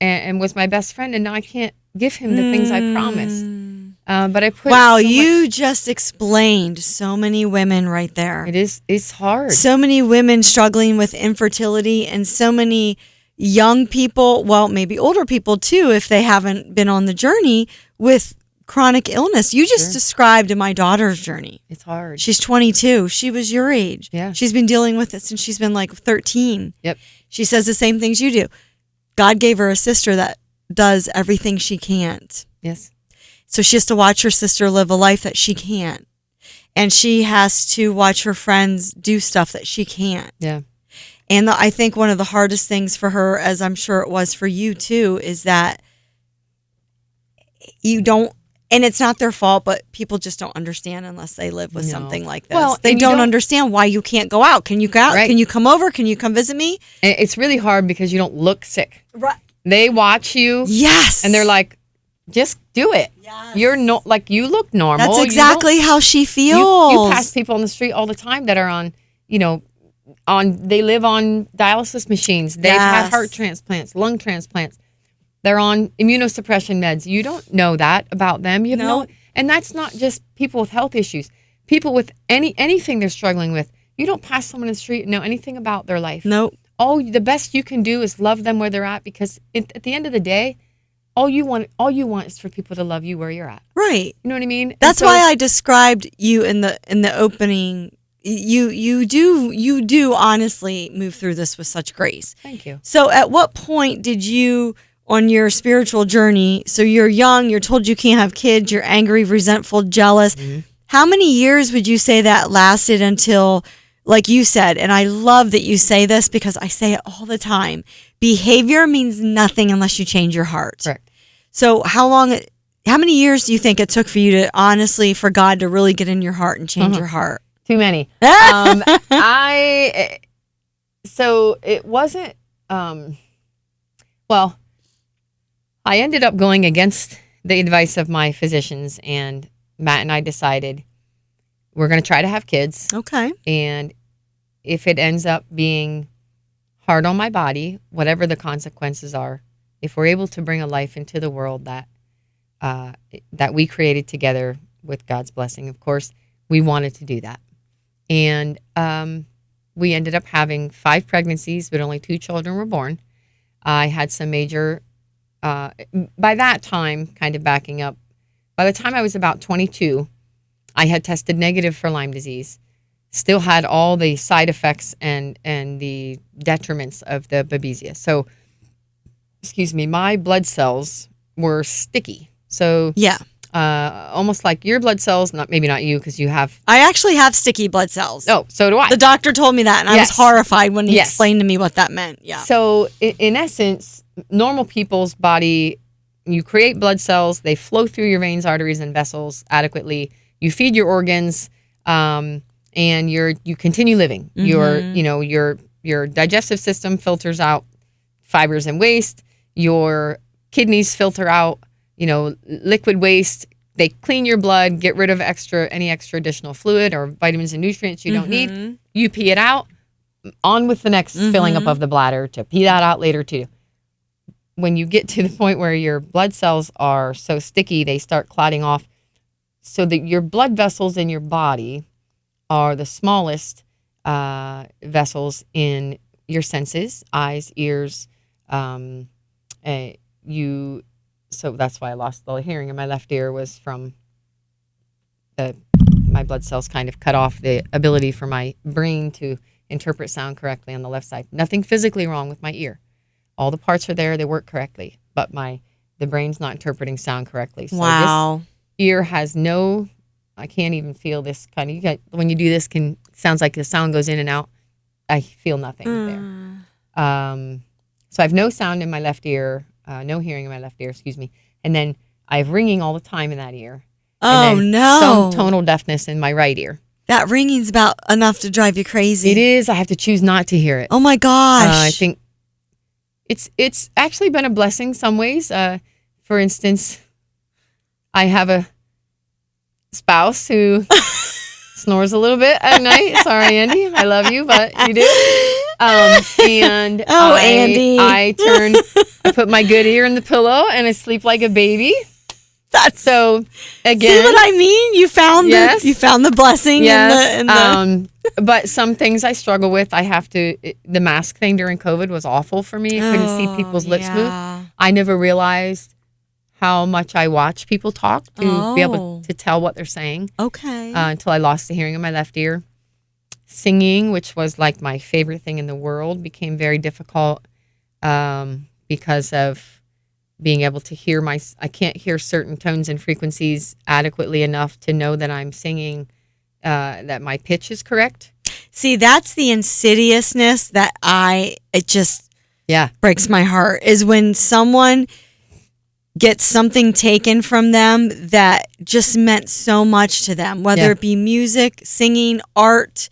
Speaker 2: and was my best friend. And now I can't give him the things I promised. But I put
Speaker 1: you just explained so many women right there.
Speaker 2: It's hard.
Speaker 1: So many women struggling with infertility and so many young people, well, maybe older people too, if they haven't been on the journey with chronic illness. You just described my daughter's journey.
Speaker 2: It's hard.
Speaker 1: She's 22. She was your age.
Speaker 2: Yeah.
Speaker 1: She's been dealing with it since she's been like 13.
Speaker 2: Yep.
Speaker 1: She says the same things you do. God gave her a sister that does everything she can't.
Speaker 2: Yes.
Speaker 1: So she has to watch her sister live a life that she can't. And she has to watch her friends do stuff that she can't.
Speaker 2: Yeah.
Speaker 1: And I think one of the hardest things for her, as I'm sure it was for you too, is that you don't, and it's not their fault, but people just don't understand unless they live with something like this.
Speaker 2: Well,
Speaker 1: they don't understand why you can't go out. Can you go out?
Speaker 2: Right.
Speaker 1: Can you come over? Can you come visit me?
Speaker 2: And it's really hard because you don't look sick.
Speaker 1: Right.
Speaker 2: They watch you.
Speaker 1: Yes.
Speaker 2: And they're like, just do it.
Speaker 1: Yes.
Speaker 2: You're like you look normal.
Speaker 1: That's exactly how she feels.
Speaker 2: You pass people on the street all the time that are on, they live on dialysis machines. They've had heart transplants, lung transplants. They're on immunosuppression meds. You don't know that about them. You know, and that's not just people with health issues. People with anything they're struggling with. You don't pass someone in the street and know anything about their life.
Speaker 1: Nope.
Speaker 2: The best you can do is love them where they're at, because at the end of the day, all you want is for people to love you where you're at.
Speaker 1: Right.
Speaker 2: You know what I mean?
Speaker 1: That's why I described you in the opening. You do honestly move through this with such grace.
Speaker 2: Thank you.
Speaker 1: So at what point did you, on your spiritual journey, so you're young, you're told you can't have kids, you're angry, resentful, jealous. Mm-hmm. How many years would you say that lasted until, like you said, and I love that you say this because I say it all the time, behavior means nothing unless you change your heart.
Speaker 2: Correct.
Speaker 1: So how many years do you think it took for you to honestly, for God to really get in your heart and change your heart?
Speaker 2: Too many. So it wasn't, I ended up going against the advice of my physicians and Matt and I decided we're going to try to have kids.
Speaker 1: Okay.
Speaker 2: And if it ends up being hard on my body, whatever the consequences are, if we're able to bring a life into the world that we created together with God's blessing, of course, we wanted to do that. And we ended up having 5 pregnancies, but only 2 children were born. I had some major, by that time, kind of backing up, by the time I was about 22, I had tested negative for Lyme disease. Still had all the side effects and the detriments of the Babesiosis. So, excuse me, my blood cells were sticky. So,
Speaker 1: Yeah.
Speaker 2: almost like your blood cells, maybe not you because you have.
Speaker 1: I actually have sticky blood cells.
Speaker 2: Oh, so do I.
Speaker 1: The doctor told me that, and I was
Speaker 2: Yes.
Speaker 1: horrified when he
Speaker 2: Yes.
Speaker 1: explained to me what that meant. Yeah.
Speaker 2: So, in essence, normal people's body, you create blood cells, they flow through your veins, arteries, and vessels adequately. You feed your organs, and you continue living. Your digestive system filters out fibers and waste. Your kidneys filter out, liquid waste. They clean your blood, get rid of any extra additional fluid or vitamins and nutrients you don't need. You pee it out. On with the next filling up of the bladder to pee that out later too. When you get to the point where your blood cells are so sticky, they start clotting off, so that your blood vessels in your body are the smallest vessels in your senses, eyes, ears. So that's why I lost the hearing in my left ear, was from my blood cells kind of cut off the ability for my brain to interpret sound correctly on the left side. Nothing physically wrong with my ear. All the parts are there, they work correctly, but the brain's not interpreting sound correctly. So
Speaker 1: wow.
Speaker 2: this ear has I can't even feel this kind of, when you do this, sounds like the sound goes in and out. I feel nothing there. So I have no sound in my left ear, no hearing in my left ear, excuse me. And then I have ringing all the time in that ear.
Speaker 1: Oh,
Speaker 2: and then
Speaker 1: no.
Speaker 2: some tonal deafness in my right ear.
Speaker 1: That ringing's about enough to drive you crazy.
Speaker 2: It is. I have to choose not to hear it.
Speaker 1: Oh my gosh.
Speaker 2: I think it's actually been a blessing some ways. For instance, I have a spouse who snores a little bit at night. Sorry, Andy. I love you, but you do. And
Speaker 1: Andy.
Speaker 2: I put my good ear in the pillow and I sleep like a baby.
Speaker 1: That's
Speaker 2: so again.
Speaker 1: See what I mean? You found the blessing.
Speaker 2: Yes.
Speaker 1: In the
Speaker 2: but some things I struggle with. I have to. The mask thing during COVID was awful for me. I couldn't see people's lips move. I never realized how much I watch people talk to be able to tell what they're saying.
Speaker 1: Okay.
Speaker 2: Until I lost the hearing in my left ear. Singing, which was like my favorite thing in the world, became very difficult because of being able to hear I can't hear certain tones and frequencies adequately enough to know that I'm singing, that my pitch is correct.
Speaker 1: See, that's the insidiousness that it just breaks my heart, is when someone gets something taken from them that just meant so much to them, whether it be music, singing, art,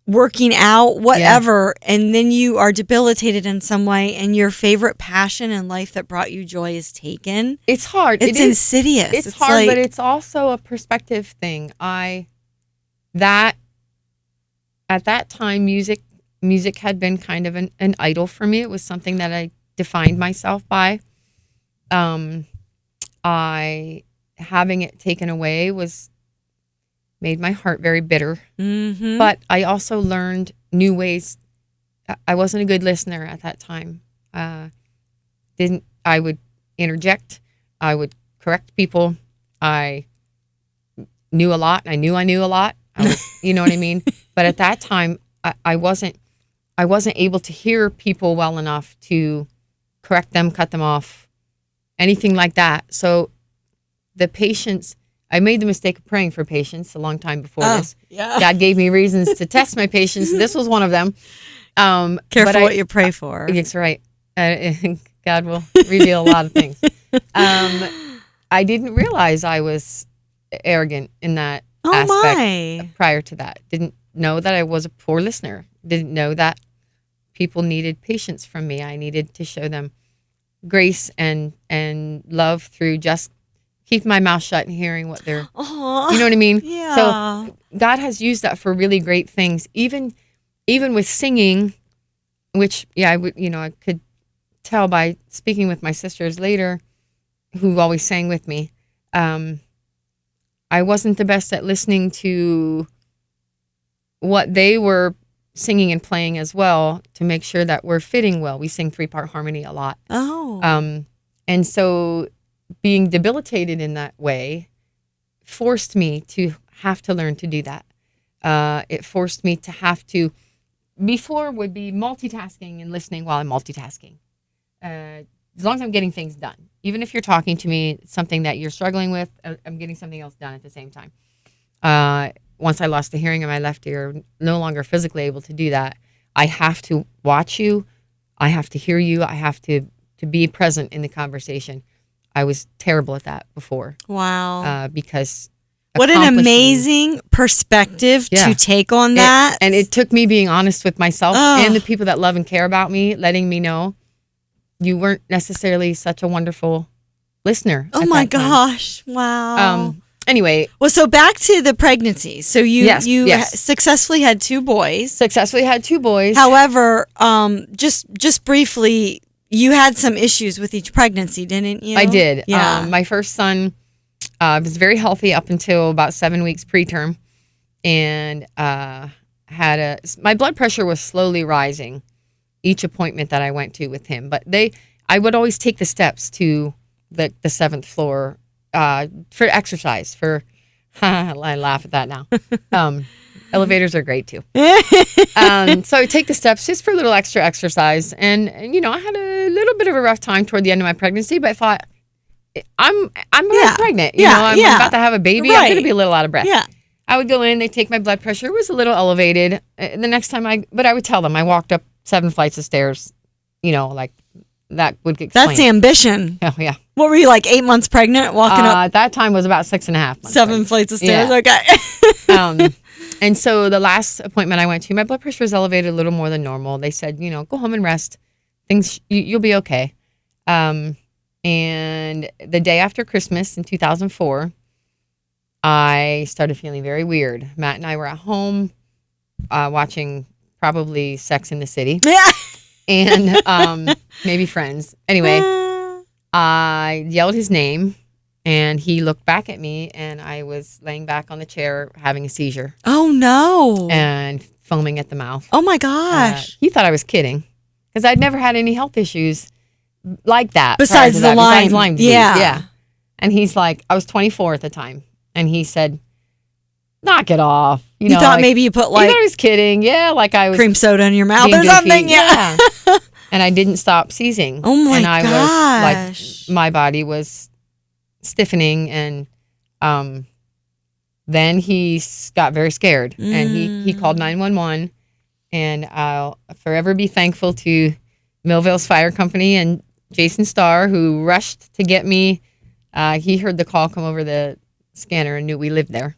Speaker 1: working out, whatever, and then you are debilitated in some way, and your favorite passion in life that brought you joy is taken.
Speaker 2: It's hard.
Speaker 1: It's insidious.
Speaker 2: It's hard, but it's also a perspective thing. At that time, music had been kind of an idol for me. It was something that I defined myself by. Having it taken away made my heart very bitter.
Speaker 1: Mm-hmm.
Speaker 2: But I also learned new ways. I wasn't a good listener at that time. I would interject. I would correct people. I knew a lot. I knew a lot. You know what I mean? But at that time, I wasn't able to hear people well enough to correct them, cut them off, anything like that. So the patience, I made the mistake of praying for patience a long time before this.
Speaker 1: Yeah.
Speaker 2: God gave me reasons to test my patience. This was one of them.
Speaker 1: Careful what you pray for.
Speaker 2: That's right. God will reveal a lot of things. I didn't realize I was arrogant in that aspect prior to that. Didn't know that I was a poor listener. Didn't know that people needed patience from me. I needed to show them grace and love through just keep my mouth shut and hearing what they're,
Speaker 1: Aw.
Speaker 2: you know what I mean?
Speaker 1: Yeah.
Speaker 2: So God has used that for really great things. Even with singing, which, I would, I could tell by speaking with my sisters later, who always sang with me. I wasn't the best at listening to what they were singing and playing as well to make sure that we're fitting well. We sing 3-part harmony a lot.
Speaker 1: Oh.
Speaker 2: And so being debilitated in that way forced me to have to learn to do that. It forced me to have to, before would be multitasking and listening while I'm multitasking. As long as I'm getting things done. Even if you're talking to me, something that you're struggling with, I'm getting something else done at the same time. Once I lost the hearing in my left ear, no longer physically able to do that. I have to watch you. I have to hear you. I have to be present in the conversation. I was terrible at that before.
Speaker 1: Wow.
Speaker 2: Because
Speaker 1: what an amazing perspective to take on that.
Speaker 2: And it took me being honest with myself and the people that love and care about me, letting me know you weren't necessarily such a wonderful listener.
Speaker 1: Oh my gosh. Wow.
Speaker 2: Anyway.
Speaker 1: Well, so back to the pregnancy. So you successfully had 2 boys.
Speaker 2: Successfully had 2 boys.
Speaker 1: However, just briefly, you had some issues with each pregnancy, didn't you?
Speaker 2: I did.
Speaker 1: Yeah.
Speaker 2: My first son was very healthy up until about 7 weeks preterm, and my blood pressure was slowly rising each appointment that I went to with him. But I would always take the steps to the 7th floor for exercise. I laugh at that now. Elevators are great too. So I would take the steps just for a little extra exercise. And I had a little bit of a rough time toward the end of my pregnancy, but I thought, I'm pregnant. I'm about to have a baby.
Speaker 1: Right.
Speaker 2: I'm going to be a little out of breath.
Speaker 1: Yeah.
Speaker 2: I would go in, they take my blood pressure. It was a little elevated. The next time I would tell them I walked up 7 flights of stairs, like that would explain.
Speaker 1: That's ambition.
Speaker 2: Oh, yeah.
Speaker 1: What were you, like 8 months pregnant, walking up?
Speaker 2: At that time was about 6.5 months.
Speaker 1: 7 flights of stairs.
Speaker 2: Yeah.
Speaker 1: Okay.
Speaker 2: And so the last appointment I went to, my blood pressure was elevated a little more than normal. They said, go home and rest. You'll be okay. And the day after Christmas in 2004, I started feeling very weird. Matt and I were at home watching probably Sex in the City.
Speaker 1: Yeah.
Speaker 2: And maybe Friends. Anyway, I yelled his name, and he looked back at me, and I was laying back on the chair having a seizure.
Speaker 1: Oh, no.
Speaker 2: And foaming at the mouth.
Speaker 1: Oh, my gosh.
Speaker 2: He thought I was kidding because I'd never had any health issues like that.
Speaker 1: Besides Lyme
Speaker 2: disease.
Speaker 1: Yeah.
Speaker 2: And he's like, I was 24 at the time. And he said, knock it off.
Speaker 1: You thought maybe you put
Speaker 2: I thought I was kidding. Yeah, like I was
Speaker 1: cream soda in your mouth or
Speaker 2: goofy.
Speaker 1: something. Yeah.
Speaker 2: And I didn't stop seizing.
Speaker 1: Oh my gosh.
Speaker 2: And I was like, my body was stiffening, and then he got very scared, and he called 911. And I'll forever be thankful to Millville's Fire Company and Jason Starr, who rushed to get me. He heard the call come over the scanner and knew we lived there.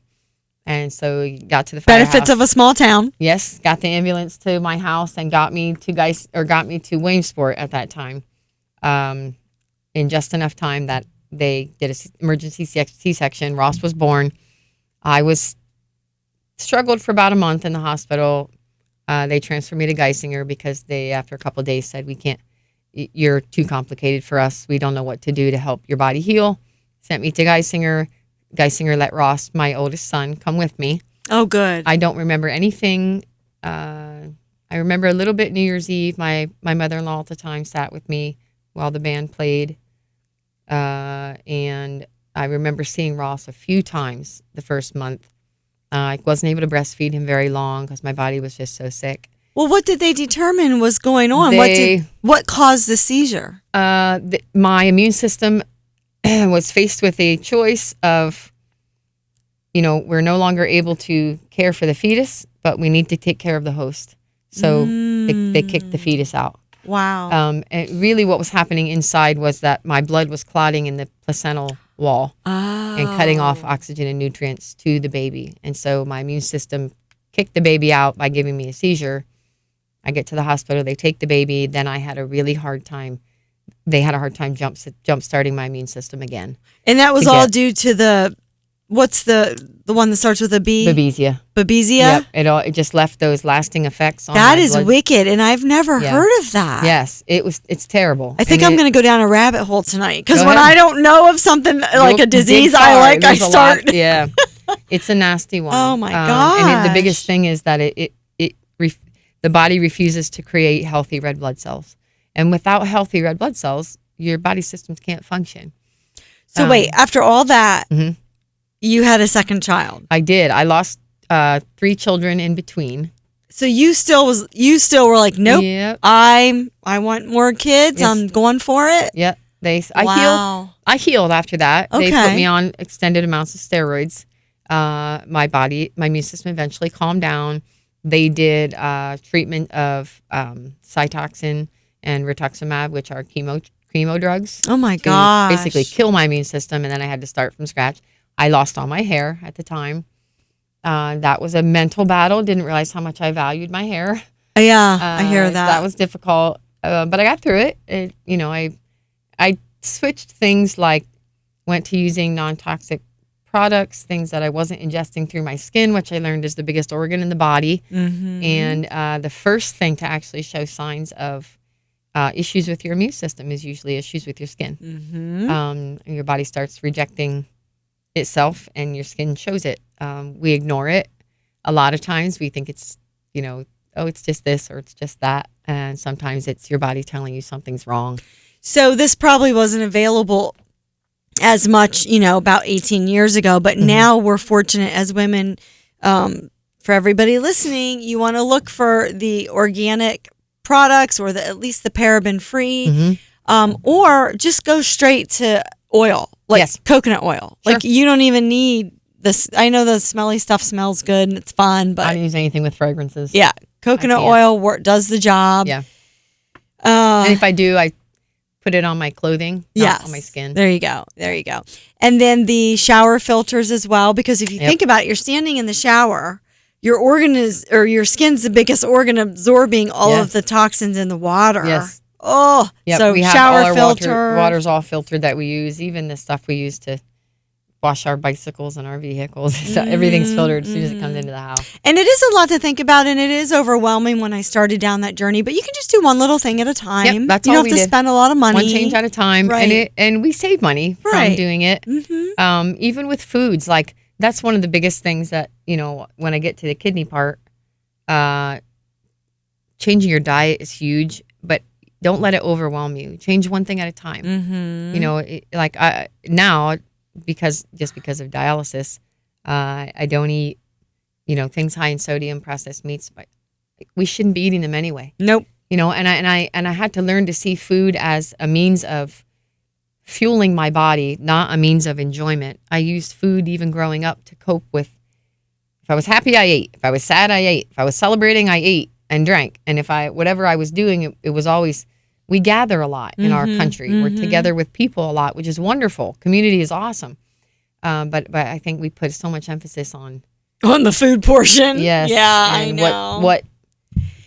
Speaker 2: And so he got to the firehouse.
Speaker 1: Benefits of a small town.
Speaker 2: Yes, got the ambulance to my house and got me to Williamsport at that time, in just enough time that they did an emergency C-section. Ross was born. I struggled for about a month in the hospital. They transferred me to Geisinger because they, after a couple of days, said, you're too complicated for us. We don't know what to do to help your body heal. Sent me to Geisinger. Geisinger let Ross, my oldest son, come with me.
Speaker 1: Oh, good.
Speaker 2: I don't remember anything. I remember a little bit New Year's Eve. My mother-in-law at the time sat with me while the band played. And I remember seeing Ross a few times the first month. I wasn't able to breastfeed him very long because my body was just so sick.
Speaker 1: Well, what did they determine was going on? What caused the seizure?
Speaker 2: My immune system was faced with a choice of, we're no longer able to care for the fetus, but we need to take care of the host. So they kicked the fetus out.
Speaker 1: Wow.
Speaker 2: And really what was happening inside was that my blood was clotting in the placental wall and cutting off oxygen and nutrients to the baby. And so my immune system kicked the baby out by giving me a seizure. I get to the hospital, they take the baby. Then I had a really hard time they had a hard time jump starting my immune system again.
Speaker 1: And that was all due to what's the one that starts with a B?
Speaker 2: Babesia.
Speaker 1: Babesia?
Speaker 2: Yep. It just left those lasting effects on
Speaker 1: that
Speaker 2: my
Speaker 1: is
Speaker 2: blood.
Speaker 1: wicked, and I've never heard of that.
Speaker 2: Yes, it's terrible.
Speaker 1: I think I'm going to go down a rabbit hole tonight, because
Speaker 2: Go
Speaker 1: when
Speaker 2: ahead.
Speaker 1: I don't know of something like a disease I start.
Speaker 2: Yeah, it's a nasty one.
Speaker 1: Oh my gosh.
Speaker 2: And the biggest thing is that the body refuses to create healthy red blood cells, and without healthy red blood cells, your body systems can't function.
Speaker 1: So wait, after all that,
Speaker 2: Mhm.
Speaker 1: you had a second child.
Speaker 2: I did. I lost 3 children in between.
Speaker 1: So you still were like, nope,
Speaker 2: Yep.
Speaker 1: I want more kids.
Speaker 2: Yes.
Speaker 1: I'm going for it.
Speaker 2: Yep.
Speaker 1: Wow.
Speaker 2: I healed after that.
Speaker 1: Okay.
Speaker 2: They put me on extended amounts of steroids. My immune system eventually calmed down. They did treatment of Cytoxin and rituximab, which are chemo drugs.
Speaker 1: Oh my
Speaker 2: to
Speaker 1: gosh.
Speaker 2: basically kill my immune system, and then I had to start from scratch. I lost all my hair at the time. That was a mental battle. Didn't realize how much I valued my hair.
Speaker 1: Yeah, I hear that.
Speaker 2: So that was difficult, but I got through it. I switched things, like went to using non-toxic products, things that I wasn't ingesting through my skin, which I learned is the biggest organ in the body.
Speaker 1: Mm-hmm.
Speaker 2: And the first thing to actually show signs of issues with your immune system is usually issues with your skin.
Speaker 1: Mm-hmm.
Speaker 2: Your body starts rejecting itself, and your skin shows it. We ignore it. A lot of times we think it's, it's just this or it's just that. And sometimes it's your body telling you something's wrong.
Speaker 1: So this probably wasn't available as much, about 18 years ago, but now we're fortunate as women. For everybody listening, you want to look for the organic products, or at least the paraben free, or just go straight to oil, like coconut oil.
Speaker 2: Sure.
Speaker 1: Like you don't even need this. I know the smelly stuff smells good and it's fun, but
Speaker 2: I don't use anything with fragrances.
Speaker 1: Yeah, coconut oil does the job.
Speaker 2: Yeah. And if I do, I put it on my clothing, not on my skin.
Speaker 1: There you go. And then the shower filters as well, because if you think about it, you're standing in the shower. Your skin's the biggest organ absorbing all of the toxins in the water.
Speaker 2: Yes.
Speaker 1: Oh, so
Speaker 2: we have
Speaker 1: shower
Speaker 2: all our
Speaker 1: filter.
Speaker 2: Water's all filtered that we use, even the stuff we use to wash our bicycles and our vehicles. So everything's filtered as soon as it comes into the house.
Speaker 1: And it is a lot to think about, and it is overwhelming when I started down that journey. But you can just do one little thing at a time.
Speaker 2: Yep, that's
Speaker 1: you
Speaker 2: all
Speaker 1: don't
Speaker 2: we
Speaker 1: have to
Speaker 2: did.
Speaker 1: spend a lot of money.
Speaker 2: One change at a time,
Speaker 1: Right.
Speaker 2: and we save money from doing it.
Speaker 1: Mm-hmm.
Speaker 2: Even with foods, like that's one of the biggest things that when I get to the kidney part, changing your diet is huge, but don't let it overwhelm you. Change one thing at a time.
Speaker 1: Mm-hmm.
Speaker 2: Now, because of dialysis, I don't eat, things high in sodium, processed meats, but we shouldn't be eating them anyway.
Speaker 1: Nope.
Speaker 2: And I had to learn to see food as a means of fueling my body, not a means of enjoyment. I used food even growing up to cope with. If I was happy, I ate. If I was sad, I ate. If I was celebrating, I ate and drank. And whatever I was doing, it was always. We gather a lot in our country. We're together with people a lot, which is wonderful. Community is awesome. But I think we put so much emphasis on
Speaker 1: the food portion.
Speaker 2: Yes.
Speaker 1: Yeah,
Speaker 2: and
Speaker 1: I know.
Speaker 2: What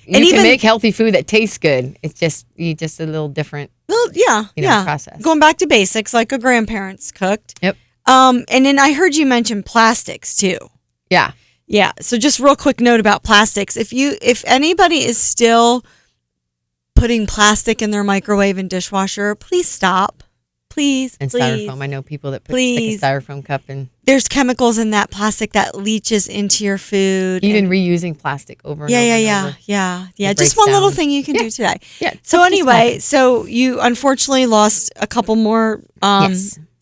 Speaker 2: you can make healthy food that tastes good. It's just a little different.
Speaker 1: Well, yeah.
Speaker 2: Process.
Speaker 1: Going back to basics, like a grandparents cooked.
Speaker 2: Yep.
Speaker 1: And then I heard you mention plastics too.
Speaker 2: Yeah.
Speaker 1: Yeah. So just real quick note about plastics. If anybody is still putting plastic in their microwave and dishwasher, please stop. Please.
Speaker 2: And
Speaker 1: please.
Speaker 2: styrofoam. I know people that stick a styrofoam cup in.
Speaker 1: There's chemicals in that plastic that leaches into your food.
Speaker 2: Even reusing plastic over and over and over.
Speaker 1: Yeah. Just one little thing you can do today.
Speaker 2: Yeah.
Speaker 1: So anyway, so you unfortunately lost a couple more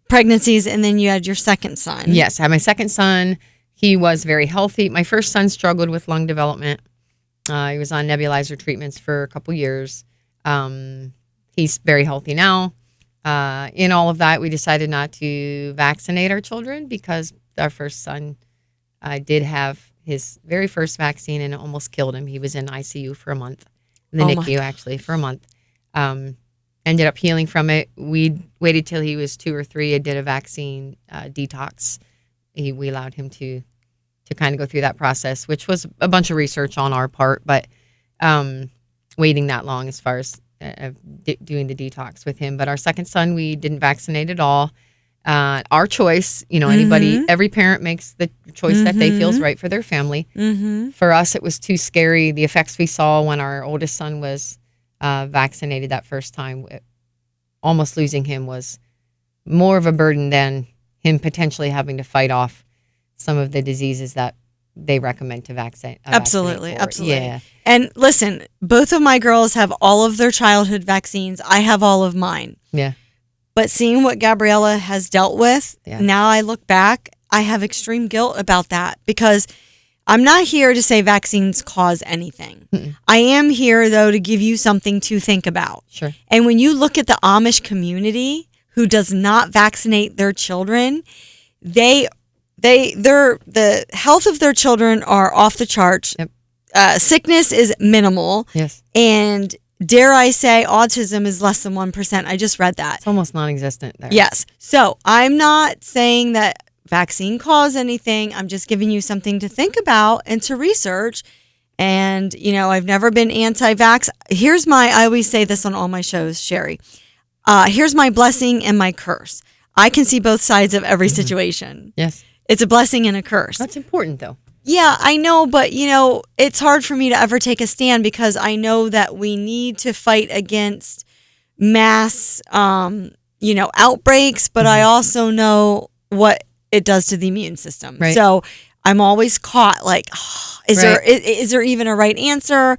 Speaker 1: pregnancies, and then you had your second son.
Speaker 2: Yes, I had my second son. He was very healthy. My first son struggled with lung development. He was on nebulizer treatments for a couple years. He's very healthy now. In all of that, we decided not to vaccinate our children because our first son did have his very first vaccine and it almost killed him. He was in ICU for a month, in the NICU actually for a month. Ended up healing from it. We waited till he was 2 or 3 and did a vaccine detox. We allowed him to kind of go through that process, which was a bunch of research on our part, but waiting that long as far as doing the detox with him. But our second son, we didn't vaccinate at all. Our choice, every parent makes the choice that they feel is right for their family. For us, it was too scary. The effects we saw when our oldest son was vaccinated that first time, almost losing him was more of a burden than him potentially having to fight off some of the diseases that they recommend to vaccinate.
Speaker 1: Absolutely.
Speaker 2: Yeah.
Speaker 1: And listen, both of my girls have all of their childhood vaccines. I have all of mine.
Speaker 2: Yeah.
Speaker 1: But seeing what Gabriella has dealt with, now I look back, I have extreme guilt about that because I'm not here to say vaccines cause anything. I am here, though, to give you something to think about.
Speaker 2: Sure.
Speaker 1: And when you look at the Amish community who does not vaccinate their children, the health of their children are off the charts.
Speaker 2: Yep.
Speaker 1: Sickness is minimal.
Speaker 2: Yes.
Speaker 1: And dare I say, autism is less than 1%. I just read that.
Speaker 2: It's almost non-existent there.
Speaker 1: Yes. So I'm not saying that vaccine cause anything. I'm just giving you something to think about and to research. And, I've never been anti-vax. I always say this on all my shows, Sherry. Here's my blessing and my curse. I can see both sides of every situation.
Speaker 2: Yes.
Speaker 1: It's a blessing and a curse.
Speaker 2: That's important, though.
Speaker 1: Yeah, I know, but it's hard for me to ever take a stand because I know that we need to fight against mass, outbreaks, but I also know what it does to the immune system.
Speaker 2: Right.
Speaker 1: So I'm always caught like, is there even a right answer?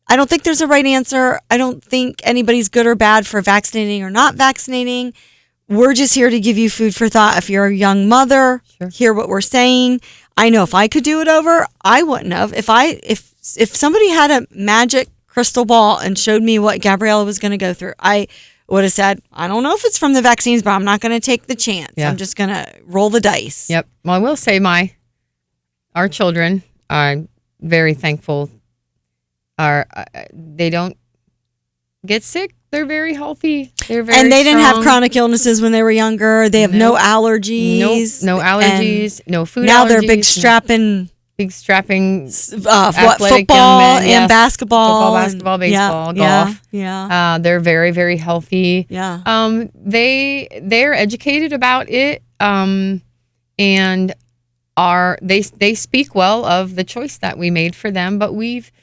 Speaker 1: I don't think there's a right answer. I don't think anybody's good or bad for vaccinating or not vaccinating. We're just here to give you food for thought. If you're a young mother, hear what we're saying. I know if I could do it over, I wouldn't have. If somebody had a magic crystal ball and showed me what Gabriella was going to go through, I would have said, I don't know if it's from the vaccines, but I'm not going to take the chance. Yeah. I'm just going to roll the dice.
Speaker 2: Yep. Well, I will say our children are very thankful. They don't get sick. They're very healthy. They're very
Speaker 1: and they
Speaker 2: strong.
Speaker 1: didn't have chronic illnesses when they were younger. They have no allergies.
Speaker 2: No allergies. No food
Speaker 1: now
Speaker 2: allergies.
Speaker 1: They're big strapping
Speaker 2: football
Speaker 1: and basketball.
Speaker 2: Basketball, baseball, golf.
Speaker 1: Yeah.
Speaker 2: They're very, very healthy.
Speaker 1: Yeah.
Speaker 2: They're educated about it. And they speak well of the choice that we made for them, but we've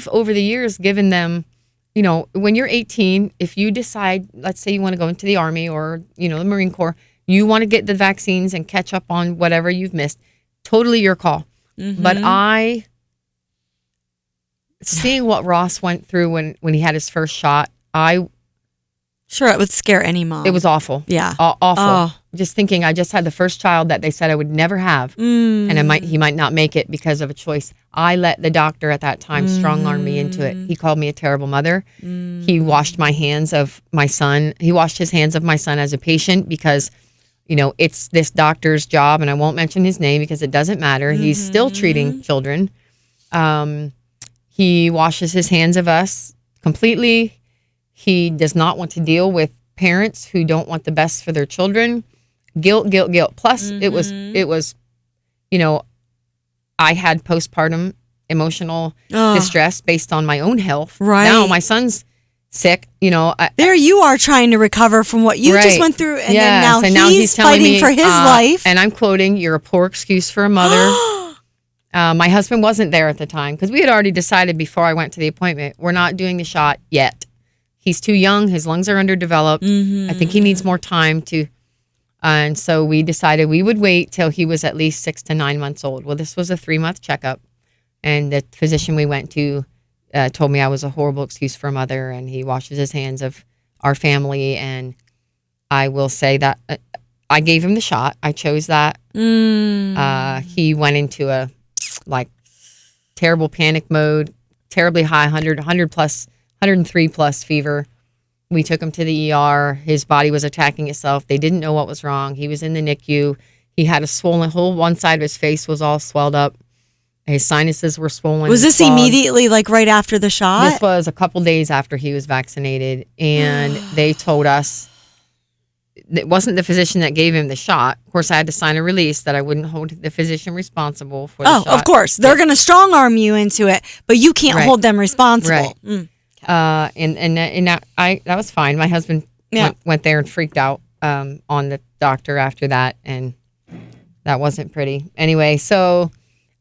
Speaker 2: over the years given them, when you're 18, if you decide, let's say you want to go into the Army or, the Marine Corps, you want to get the vaccines and catch up on whatever you've missed, totally your call. Mm-hmm. But seeing what Ross went through when he had his first shot,
Speaker 1: Sure, it would scare any mom.
Speaker 2: It was awful.
Speaker 1: Yeah.
Speaker 2: Awful.
Speaker 1: Oh.
Speaker 2: Just thinking, I just had the first child that they said I would never have. And he might not make it because of a choice. I let the doctor at that time strong arm me into it. He called me a terrible mother. He washed my hands of my son. He washed his hands of my son as a patient because, it's this doctor's job. And I won't mention his name because it doesn't matter. He's still treating children. He washes his hands of us completely. He does not want to deal with parents who don't want the best for their children. Guilt. Plus, it was, I had postpartum emotional distress based on my own health.
Speaker 1: Right.
Speaker 2: Now my son's sick.
Speaker 1: There you are trying to recover from what you just went through, and then now he's
Speaker 2: telling
Speaker 1: fighting
Speaker 2: me,
Speaker 1: for his life.
Speaker 2: And I'm quoting, "You're a poor excuse for a mother." My husband wasn't there at the time because we had already decided before I went to the appointment, we're not doing the shot yet. He's too young. His lungs are underdeveloped. I think he needs more time to. And so we decided we would wait till he was at least 6 to 9 months old. Well, this was a 3-month checkup. And the physician we went to told me I was a horrible excuse for a mother. And he washes his hands of our family. And I will say that I gave him the shot. I chose that. He went into a terrible panic mode, terribly high, 103 plus fever. We took him to the ER. His body was attacking itself. They didn't know what was wrong. He was in the NICU. He had a swollen one side of his face was all swelled up. His sinuses were swollen.
Speaker 1: Was this immediately, right after the shot?
Speaker 2: This was a couple days after he was vaccinated. And they told us it wasn't the physician that gave him the shot. Of course, I had to sign a release that I wouldn't hold the physician responsible for the shot.
Speaker 1: Oh, of course. They're going to strong arm you into it, but you can't hold them responsible.
Speaker 2: Right. And that was fine. My husband went there and freaked out on the doctor after that, and that wasn't pretty. Anyway, so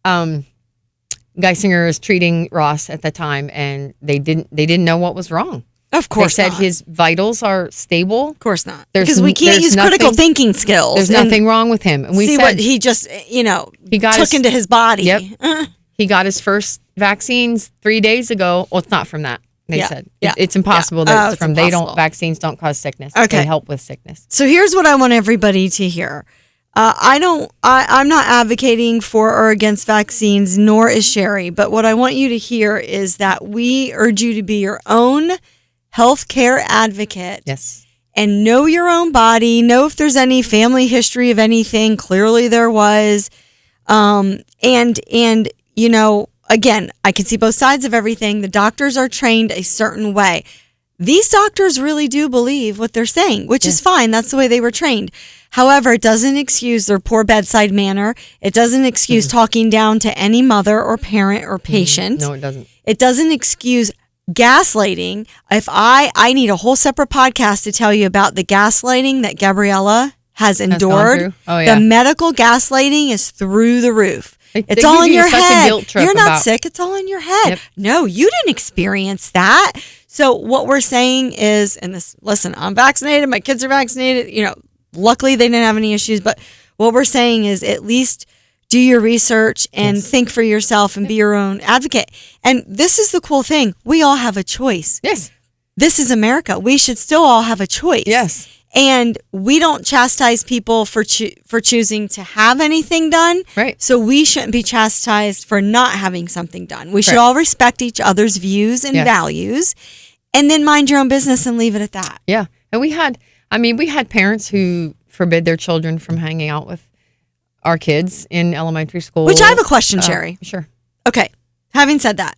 Speaker 2: Geisinger is treating Ross at the time, and they didn't know what was wrong.
Speaker 1: Of course,
Speaker 2: they said his vitals are stable.
Speaker 1: Of course not, because we can't use critical thinking skills.
Speaker 2: There's nothing wrong with him. And we
Speaker 1: see what he just took into his body.
Speaker 2: Yep. He got his first vaccines 3 days ago. Well, it's not from that. They said it's impossible that it's from. Vaccines don't cause sickness.
Speaker 1: Okay.
Speaker 2: They help with sickness.
Speaker 1: So here's what I want everybody to hear. I'm not advocating for or against vaccines, nor is Sherry. But what I want you to hear is that we urge you to be your own healthcare advocate. Yes. And know your own body. Know if there's any family history of anything. Clearly there was. Again, I can see both sides of everything. The doctors are trained a certain way. These doctors really do believe what they're saying, which is fine. That's the way they were trained. However, it doesn't excuse their poor bedside manner. It doesn't excuse talking down to any mother or parent or patient.
Speaker 2: No, it doesn't.
Speaker 1: It doesn't excuse gaslighting. If I need a whole separate podcast to tell you about the gaslighting that Gabriella has endured.
Speaker 2: Oh, yeah.
Speaker 1: The medical gaslighting is through the roof. It's
Speaker 2: they
Speaker 1: all
Speaker 2: give
Speaker 1: in
Speaker 2: you
Speaker 1: your
Speaker 2: such a
Speaker 1: head.
Speaker 2: guilt trip
Speaker 1: You're not
Speaker 2: about-
Speaker 1: sick. It's all in your head.
Speaker 2: Yep.
Speaker 1: No, you didn't experience that. So what we're saying is, listen, I'm vaccinated. My kids are vaccinated. Luckily they didn't have any issues. But what we're saying is at least do your research and think for yourself and be your own advocate. And this is the cool thing. We all have a choice.
Speaker 2: Yes.
Speaker 1: This is America. We should still all have a choice.
Speaker 2: Yes.
Speaker 1: And we don't chastise people for choosing to have anything done.
Speaker 2: Right.
Speaker 1: So we shouldn't be chastised for not having something done. We should all respect each other's views and values, and then mind your own business and leave it at that.
Speaker 2: Yeah. And we had parents who forbid their children from hanging out with our kids in elementary school.
Speaker 1: Which I have a question, Sherry.
Speaker 2: Sure.
Speaker 1: Okay. Having said that,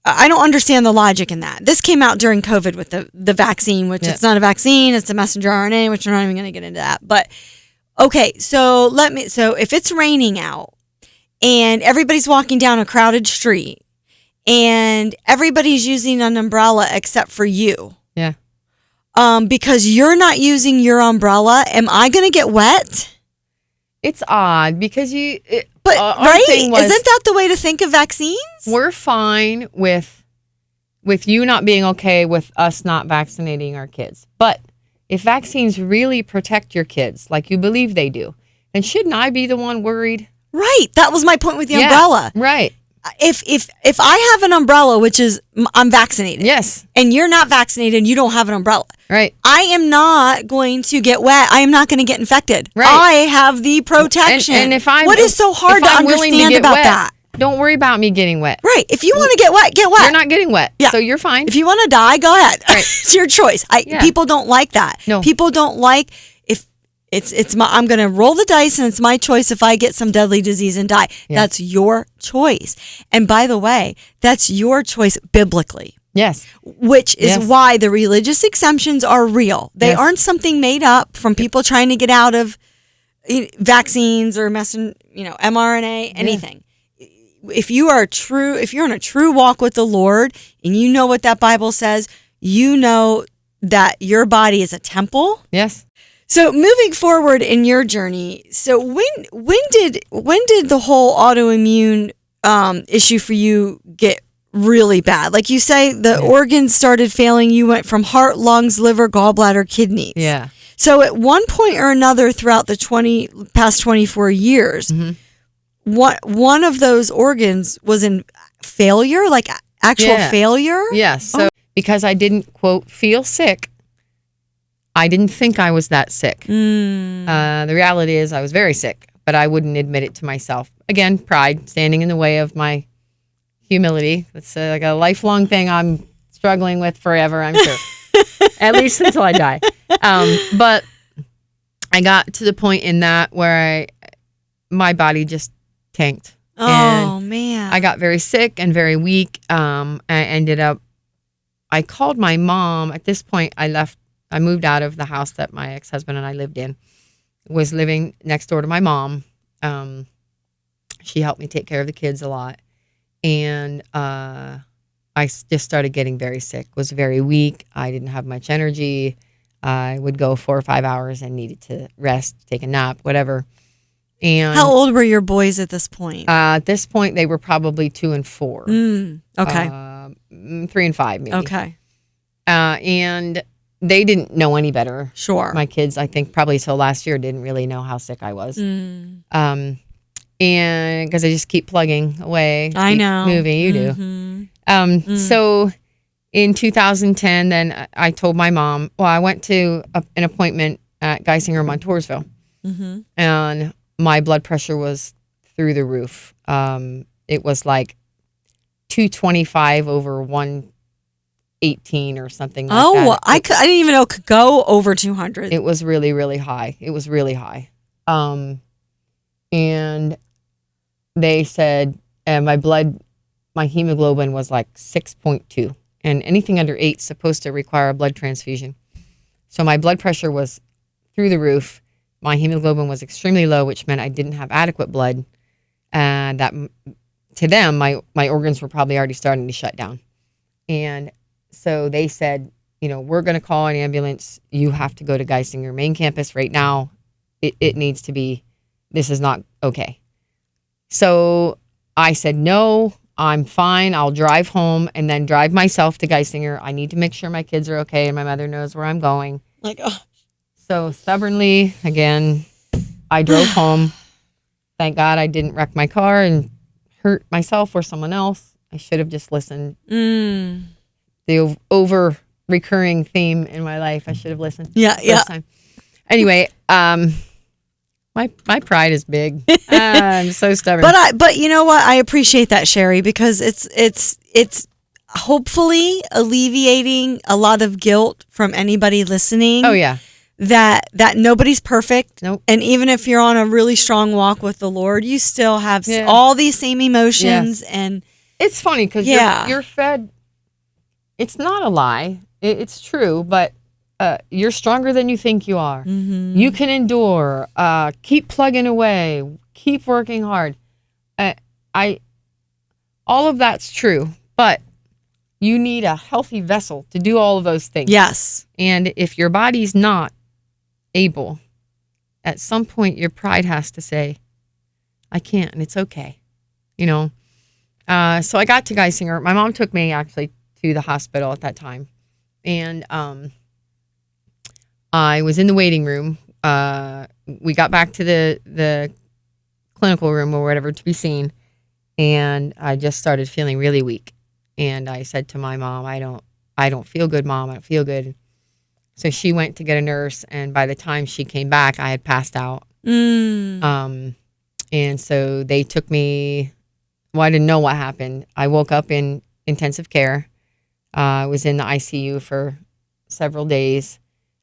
Speaker 1: I don't understand the logic in that. This came out during COVID with the vaccine, which it's not a vaccine, it's a messenger RNA, which we're not even going to get into that. But okay, so if it's raining out and everybody's walking down a crowded street and everybody's using an umbrella except for you.
Speaker 2: Yeah.
Speaker 1: Because you're not using your umbrella, am I going to get wet?
Speaker 2: It's odd because right?
Speaker 1: Isn't that the way to think of vaccines?
Speaker 2: We're fine with you not being okay with us not vaccinating our kids. But if vaccines really protect your kids like you believe they do, then shouldn't I be the one worried?
Speaker 1: Right. That was my point with the umbrella.
Speaker 2: Right.
Speaker 1: If I have an umbrella, which is I'm vaccinated.
Speaker 2: Yes.
Speaker 1: And you're not vaccinated and you don't have an umbrella.
Speaker 2: Right.
Speaker 1: I am not going to get wet. I am not going to get infected.
Speaker 2: Right.
Speaker 1: I have the protection.
Speaker 2: And
Speaker 1: what is so hard to understand about that?
Speaker 2: Don't worry about me getting wet.
Speaker 1: Right. If you want to get wet, get wet.
Speaker 2: You're not getting wet.
Speaker 1: Yeah.
Speaker 2: So you're fine.
Speaker 1: If you want to die, go ahead.
Speaker 2: Right.
Speaker 1: It's your choice. People don't like that.
Speaker 2: No.
Speaker 1: People don't like I'm going to roll the dice and it's my choice if I get some deadly disease and die. Yeah. That's your choice. And by the way, that's your choice biblically.
Speaker 2: Yes.
Speaker 1: Which is why the religious exemptions are real. They aren't something made up from people trying to get out of vaccines or mRNA, anything. Yeah. If you're in a true walk with the Lord and you know what that Bible says, you know that your body is a temple.
Speaker 2: Yes.
Speaker 1: So moving forward in your journey, so when did the whole autoimmune issue for you get really bad? Like you say, the organs started failing. You went from heart, lungs, liver, gallbladder, kidneys.
Speaker 2: Yeah.
Speaker 1: So at one point or another throughout the past 24 years, one of those organs was in failure, like actual failure?
Speaker 2: Yes. So because I didn't, quote, feel sick, I didn't think I was that sick. The reality is I was very sick, but I wouldn't admit it to myself. Again, pride standing in the way of my humility. It's like a lifelong thing I'm struggling with forever, I'm sure. At least until I die. But I got to the point in that where my body just tanked.
Speaker 1: Oh, man.
Speaker 2: I got very sick and very weak. I called my mom. At this point, I moved out of the house that my ex-husband and I lived in. Was living next door to my mom. She helped me take care of the kids a lot. And I just started getting very sick, was very weak. I didn't have much energy. I would go 4 or 5 hours and needed to rest, take a nap, whatever. And
Speaker 1: how old were your boys at this point?
Speaker 2: at this point, they were probably 2 and 4.
Speaker 1: Okay.
Speaker 2: 3 and 5, maybe.
Speaker 1: Okay.
Speaker 2: And they didn't know any better.
Speaker 1: Sure.
Speaker 2: My kids, I think, probably till last year didn't really know how sick I was. And because I just keep plugging away.
Speaker 1: I
Speaker 2: keep
Speaker 1: know.
Speaker 2: Moving, you do. So in 2010, then I told my mom, well, I went to an appointment at Geisinger Montoursville. And my blood pressure was through the roof. It was like 225 over 118 or something like that.
Speaker 1: I didn't even know it could go over 200.
Speaker 2: It was really, really high. It was really high. And they said my hemoglobin was like 6.2. And anything under 8 is supposed to require a blood transfusion. So my blood pressure was through the roof. My hemoglobin was extremely low, which meant I didn't have adequate blood. And that, to them, my organs were probably already starting to shut down. And so they said, we're going to call an ambulance. You have to go to Geisinger main campus right now. It needs to be, this is not okay. So I said, no, I'm fine. I'll drive home and then drive myself to Geisinger. I need to make sure my kids are okay and my mother knows where I'm going. So stubbornly, again, I drove home. Thank God I didn't wreck my car and hurt myself or someone else. I should have just listened. The over recurring theme in my life. I should have listened.
Speaker 1: Yeah.
Speaker 2: Time. Anyway, my pride is big. I'm so stubborn.
Speaker 1: But you know what? I appreciate that, Sherry, because it's hopefully alleviating a lot of guilt from anybody listening.
Speaker 2: Oh yeah.
Speaker 1: That nobody's perfect.
Speaker 2: Nope.
Speaker 1: And even if you're on a really strong walk with the Lord, you still have all these same emotions.
Speaker 2: Yes.
Speaker 1: And
Speaker 2: it's funny because you're fed. It's not a lie. It's true, but you're stronger than you think you are. You can endure. Keep plugging away. Keep working hard. All of that's true, but you need a healthy vessel to do all of those things.
Speaker 1: Yes.
Speaker 2: And if your body's not able, at some point your pride has to say, I can't, and it's okay. So I got to Geisinger. My mom took me actually to the hospital at that time. And I was in the waiting room. We got back to the clinical room or whatever to be seen. And I just started feeling really weak. And I said to my mom, I don't feel good, Mom. I don't feel good. So she went to get a nurse. And by the time she came back, I had passed out. And so they took me. Well, I didn't know what happened. I woke up in intensive care. I was in the ICU for several days.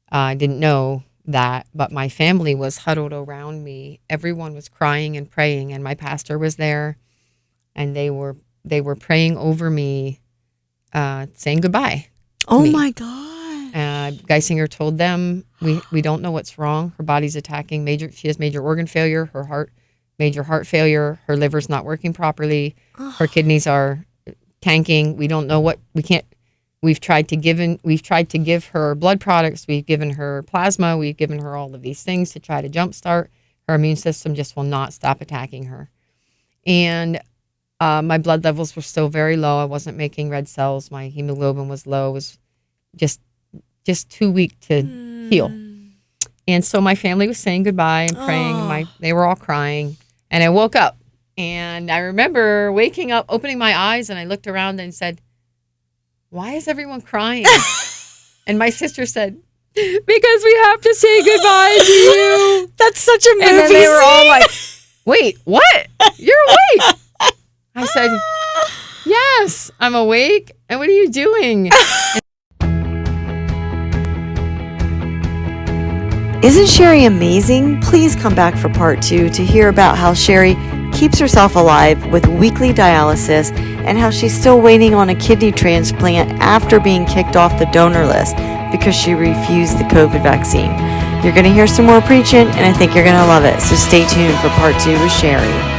Speaker 2: I didn't know that, but my family was huddled around me. Everyone was crying and praying, and my pastor was there, and they were praying over me, saying goodbye.
Speaker 1: Oh my God.
Speaker 2: Geisinger told them, we don't know what's wrong. Her body's attacking. She has major organ failure. Major heart failure. Her liver's not working properly. Her kidneys are tanking. We don't know what we can't. We've tried to give her blood products. We've given her plasma. We've given her all of these things to try to jumpstart. Her immune system just will not stop attacking her. And my blood levels were still very low. I wasn't making red cells. My hemoglobin was low. It was just too weak to heal. And so my family was saying goodbye and praying. They were all crying. And I woke up. And I remember waking up, opening my eyes, and I looked around and said, why is everyone crying? And my sister said, because we have to say goodbye to you.
Speaker 1: That's such a movie
Speaker 2: And then they were all
Speaker 1: scene.
Speaker 2: like, wait, what? You're awake. I said, yes, I'm awake. And what are you doing?
Speaker 1: Isn't Sherry amazing? Please come back for part 2 to hear about how Sherry keeps herself alive with weekly dialysis and how she's still waiting on a kidney transplant after being kicked off the donor list because she refused the COVID vaccine. You're going to hear some more preaching, and I think you're going to love it. So stay tuned for part 2 with Sherry.